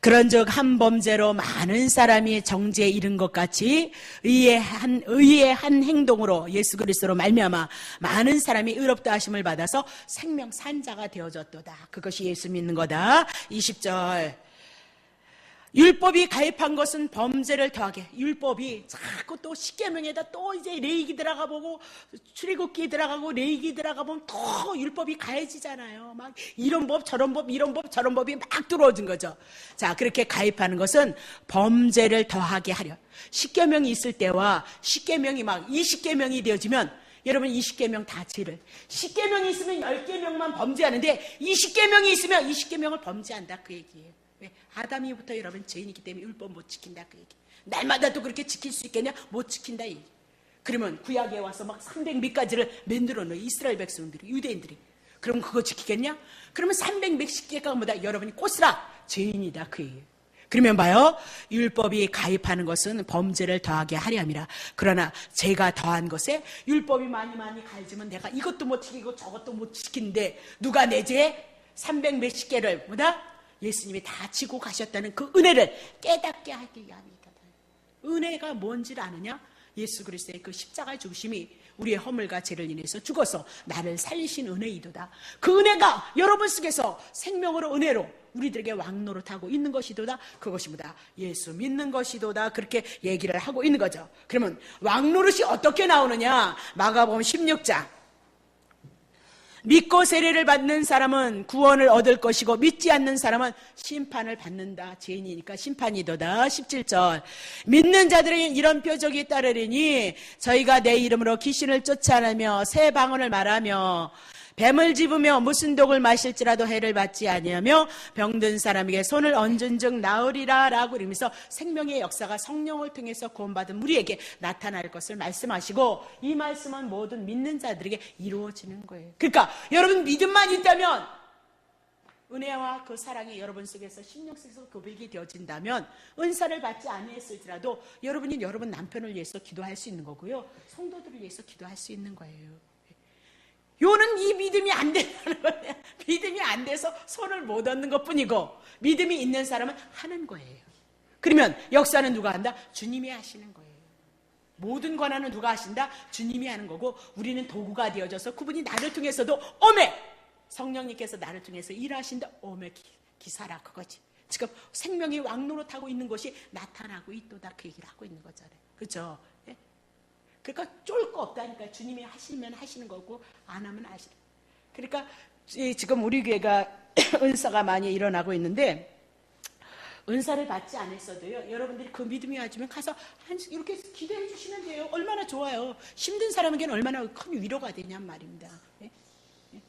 그런즉 한 범죄로 많은 사람이 정죄에 이른 것 같이 의의 한 행동으로 예수 그리스도로 말미암아 많은 사람이 의롭다 하심을 받아서 생명 산자가 되어졌도다. 그것이 예수 믿는 거다. 20절. 율법이 가입한 것은 범죄를 더하게. 율법이 자꾸 또 십계명에다 또 이제 레위기 들어가 보고 출애굽기 들어가고 레위기 들어가 보면 또 율법이 가해지잖아요. 막 이런 법 저런 법 이런 법 저런 법이 막 들어오는 거죠. 자, 그렇게 가입하는 것은 범죄를 더하게 하려. 십계명이 있을 때와 십계명이 막 20계명이 되어지면 여러분 20계명 다 죄를. 10계명이 있으면 10계명만 범죄하는데 20계명이 있으면 20계명을 범죄한다. 그 얘기예요. 왜? 아담이부터 여러분 죄인이기 때문에 율법 못 지킨다 그 얘기. 날마다 또 그렇게 지킬 수 있겠냐? 못 지킨다 이 얘기. 그러면 구약에 와서 막 300몇 가지를 만들어 놓은 이스라엘 백성들이 유대인들이. 그럼 그거 지키겠냐? 그러면 300몇십 개가 뭐다? 여러분이 꼬스라 죄인이다 그 얘기. 그러면 봐요. 율법이 가입하는 것은 범죄를 더하게 하려 함이라. 그러나 죄가 더한 것에 율법이 많이 가해지면 내가 이것도 못 지키고 저것도 못 지킨데 누가 내 죄 300몇십 개를 뭐다? 예수님이 다 지고 가셨다는 그 은혜를 깨닫게 하기 위함이다. 은혜가 뭔지를 아느냐? 예수 그리스도의 그 십자가의 죽으심이 우리의 허물과 죄를 인해서 죽어서 나를 살리신 은혜이도다. 그 은혜가 여러분 속에서 생명으로 은혜로 우리들에게 왕노릇하고 있는 것이도다. 그것이 뭐다? 예수 믿는 것이도다. 그렇게 얘기를 하고 있는 거죠. 그러면 왕노릇이 어떻게 나오느냐? 마가복음 16장. 믿고 세례를 받는 사람은 구원을 얻을 것이고 믿지 않는 사람은 심판을 받는다. 죄인이니까 심판이도다. 17절. 믿는 자들에게 이런 표적이 따르리니 저희가 내 이름으로 귀신을 쫓아내며 새 방언을 말하며 뱀을 집으며 무슨 독을 마실지라도 해를 받지 아니하며 병든 사람에게 손을 얹은 즉 나으리라 라고 그러면서 생명의 역사가 성령을 통해서 구원받은 우리에게 나타날 것을 말씀하시고 이 말씀은 모든 믿는 자들에게 이루어지는 거예요. 그러니까 여러분 믿음만 있다면 은혜와 그 사랑이 여러분 속에서 심령 속에서 교백이 되어진다면 은사를 받지 아니했을지라도 여러분이 여러분 남편을 위해서 기도할 수 있는 거고요. 성도들을 위해서 기도할 수 있는 거예요. 요는 이 믿음이 안 된다는 거예요. 믿음이 안 돼서 손을 못 얻는 것뿐이고 믿음이 있는 사람은 하는 거예요. 그러면 역사는 누가 한다? 주님이 하시는 거예요. 모든 권한은 누가 하신다? 주님이 하는 거고 우리는 도구가 되어져서 그분이 나를 통해서도 오메! 성령님께서 나를 통해서 일하신다. 오메 기사라 그거지. 지금 생명이 왕노릇하고 있는 것이 나타나고 있도다 그 얘기를 하고 있는 거잖아요. 그렇죠? 예? 그러니까 쫄 거 없다니까. 주님이 하시면 하시는 거고 안 하면 하시는. 그러니까 지금 우리 교회가 은사가 많이 일어나고 있는데 은사를 받지 않았어도요. 여러분들이 그 믿음이 와주면 가서 이렇게 기도해 주시면 돼요. 얼마나 좋아요. 힘든 사람에게는 얼마나 큰 위로가 되냔 말입니다. 예? 예?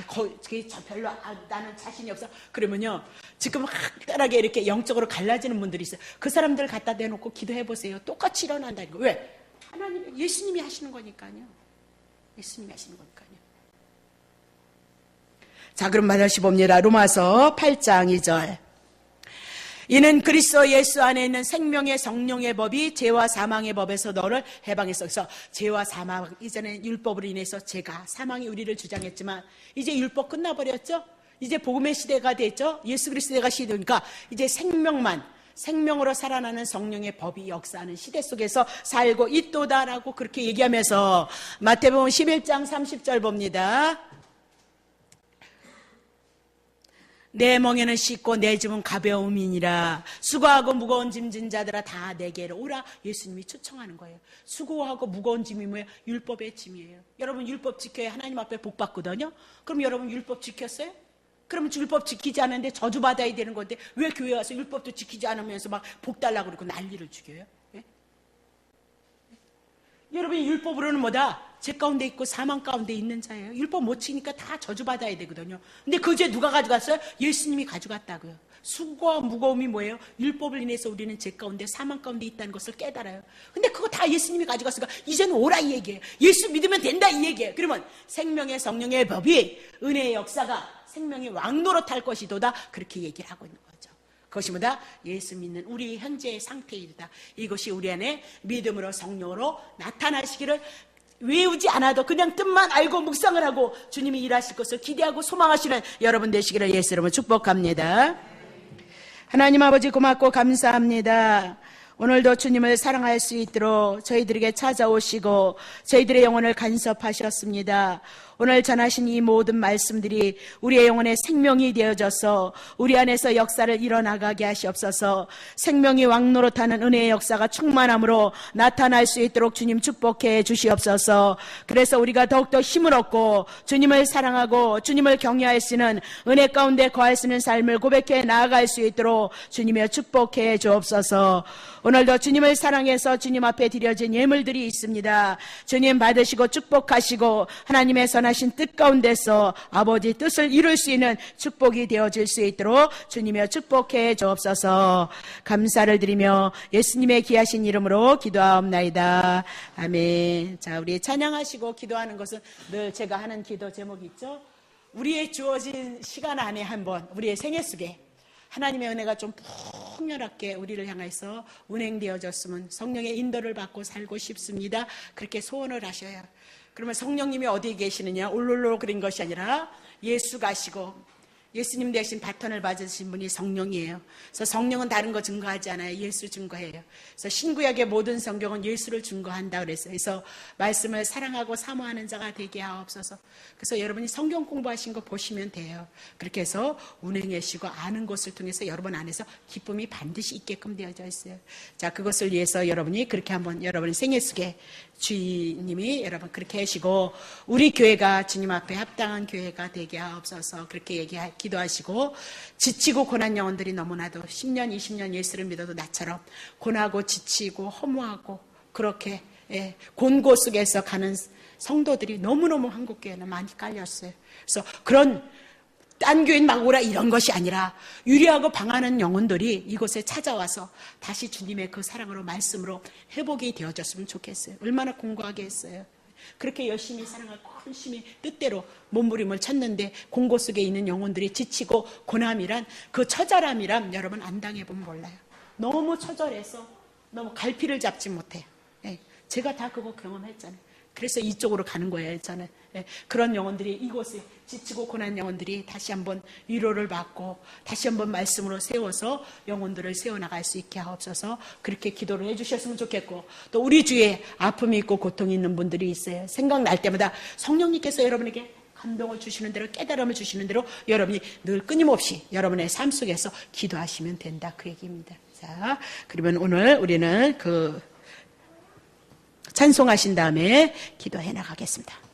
그게 별로 나는 자신이 없어. 그러면요. 지금 확달하게 이렇게 영적으로 갈라지는 분들이 있어요. 그 사람들 갖다 대놓고 기도해 보세요. 똑같이 일어난다는 거. 왜? 하나님, 예수님이 하시는 거니까요. 예수님이 하시는 거니까요. 자, 그럼 다시 봅니다. 로마서 8장 2절. 이는 그리스도 예수 안에 있는 생명의 성령의 법이 죄와 사망의 법에서 너를 해방했어. 그래서 죄와 사망, 이전에 율법으로 인해서 죄가 사망이 우리를 주장했지만 이제 율법 끝나버렸죠. 이제 복음의 시대가 됐죠. 예수 그리스도가 시대니까 이제 생명으로 살아나는 성령의 법이 역사하는 시대 속에서 살고 있도다라고 그렇게 얘기하면서 마태복음 11장 30절 봅니다. 내 멍에는 씻고 내 짐은 가벼움이니라. 수고하고 무거운 짐진 자들아 다 내게로 오라. 예수님이 초청하는 거예요. 수고하고 무거운 짐이 뭐예요? 율법의 짐이에요. 여러분 율법 지켜야 하나님 앞에 복 받거든요. 그럼 여러분 율법 지켰어요? 그럼 율법 지키지 않는데 저주받아야 되는 건데 왜 교회 와서 율법도 지키지 않으면서 막 복 달라고 그러고 난리를 죽여요? 예? 여러분이 율법으로는 뭐다? 죄 가운데 있고 사망 가운데 있는 자예요. 율법 못 지키니까 다 저주받아야 되거든요. 근데 그 죄 누가 가져갔어요? 예수님이 가져갔다고요. 수고와 무거움이 뭐예요? 율법을 인해서 우리는 죄 가운데 사망 가운데 있다는 것을 깨달아요. 근데 그거 다 예수님이 가져갔으니까 이제는 오라 이 얘기예요. 예수 믿으면 된다 이 얘기예요. 그러면 생명의 성령의 법이 은혜의 역사가 생명이 왕노릇할 것이도다 그렇게 얘기를 하고 있는 거죠. 그것이 뭐다? 예수 믿는 우리 현재의 상태이다. 이것이 우리 안에 믿음으로 성령으로 나타나시기를 외우지 않아도 그냥 뜻만 알고 묵상을 하고 주님이 일하실 것을 기대하고 소망하시는 여러분 되시기를 예수 이름으로 축복합니다. 하나님 아버지 고맙고 감사합니다. 오늘도 주님을 사랑할 수 있도록 저희들에게 찾아오시고 저희들의 영혼을 간섭하셨습니다. 오늘 전하신 이 모든 말씀들이 우리의 영혼에 생명이 되어져서 우리 안에서 역사를 일어나가게 하시옵소서. 생명이 왕노릇하는 은혜의 역사가 충만함으로 나타날 수 있도록 주님 축복해 주시옵소서. 그래서 우리가 더욱더 힘을 얻고 주님을 사랑하고 주님을 경외할 수 있는 은혜 가운데 거할 수 있는 삶을 고백해 나아갈 수 있도록 주님의 축복해 주옵소서. 오늘도 주님을 사랑해서 주님 앞에 드려진 예물들이 있습니다. 주님 받으시고 축복하시고 하나님의 선하신 뜻 가운데서 아버지 뜻을 이룰 수 있는 축복이 되어질 수 있도록 주님의 축복해 주옵소서. 감사를 드리며 예수님의 귀하신 이름으로 기도하옵나이다. 아멘. 자, 우리 찬양하시고 기도하는 것은 늘 제가 하는 기도 제목이 있죠. 우리의 주어진 시간 안에 한번 우리의 생애 속에 하나님의 은혜가 좀 풍요롭게 우리를 향해서 운행되어졌으면 성령의 인도를 받고 살고 싶습니다. 그렇게 소원을 하셔요. 그러면 성령님이 어디에 계시느냐? 울룰루 그린 것이 아니라 예수 가시고 예수님 대신 바톤을 받으신 분이 성령이에요. 그래서 성령은 다른 거 증거하지 않아요. 예수 증거해요. 그래서 신구약의 모든 성경은 예수를 증거한다 그랬어요. 그래서 말씀을 사랑하고 사모하는 자가 되게 하옵소서. 그래서 여러분이 성경 공부하신 거 보시면 돼요. 그렇게 해서 운행하시고 아는 것을 통해서 여러분 안에서 기쁨이 반드시 있게끔 되어져 있어요. 자, 그것을 위해서 여러분이 그렇게 한번 여러분의 생애 속에 주님이 여러분 그렇게 하시고 우리 교회가 주님 앞에 합당한 교회가 되게 하옵소서. 그렇게 기도하시고 지치고 고난 영혼들이 너무나도 10년 20년 예수를 믿어도 나처럼 고나고 지치고 허무하고 그렇게 곤고 속에서 가는 성도들이 너무너무 한국교회는 많이 깔렸어요. 그래서 그런 딴 교인 막 오라 이런 것이 아니라 유리하고 방하는 영혼들이 이곳에 찾아와서 다시 주님의 그 사랑으로 말씀으로 회복이 되어졌으면 좋겠어요. 얼마나 공고하게 했어요. 그렇게 열심히 사랑하고 열심히 뜻대로 몸부림을 쳤는데 공고 속에 있는 영혼들이 지치고 고남이란 그 처절함이란 여러분 안 당해보면 몰라요. 너무 처절해서 너무 갈피를 잡지 못해. 예, 제가 다 그거 경험했잖아요. 그래서 이쪽으로 가는 거예요, 저는. 예, 그런 영혼들이 이곳에 지치고 고난 영혼들이 다시 한번 위로를 받고 다시 한번 말씀으로 세워서 영혼들을 세워나갈 수 있게 하옵소서. 그렇게 기도를 해주셨으면 좋겠고, 또 우리 주위에 아픔이 있고 고통이 있는 분들이 있어요. 생각날 때마다 성령님께서 여러분에게 감동을 주시는 대로, 깨달음을 주시는 대로 여러분이 늘 끊임없이 여러분의 삶 속에서 기도하시면 된다, 그 얘기입니다. 자, 그러면 오늘 우리는 찬송하신 다음에 기도해 나가겠습니다.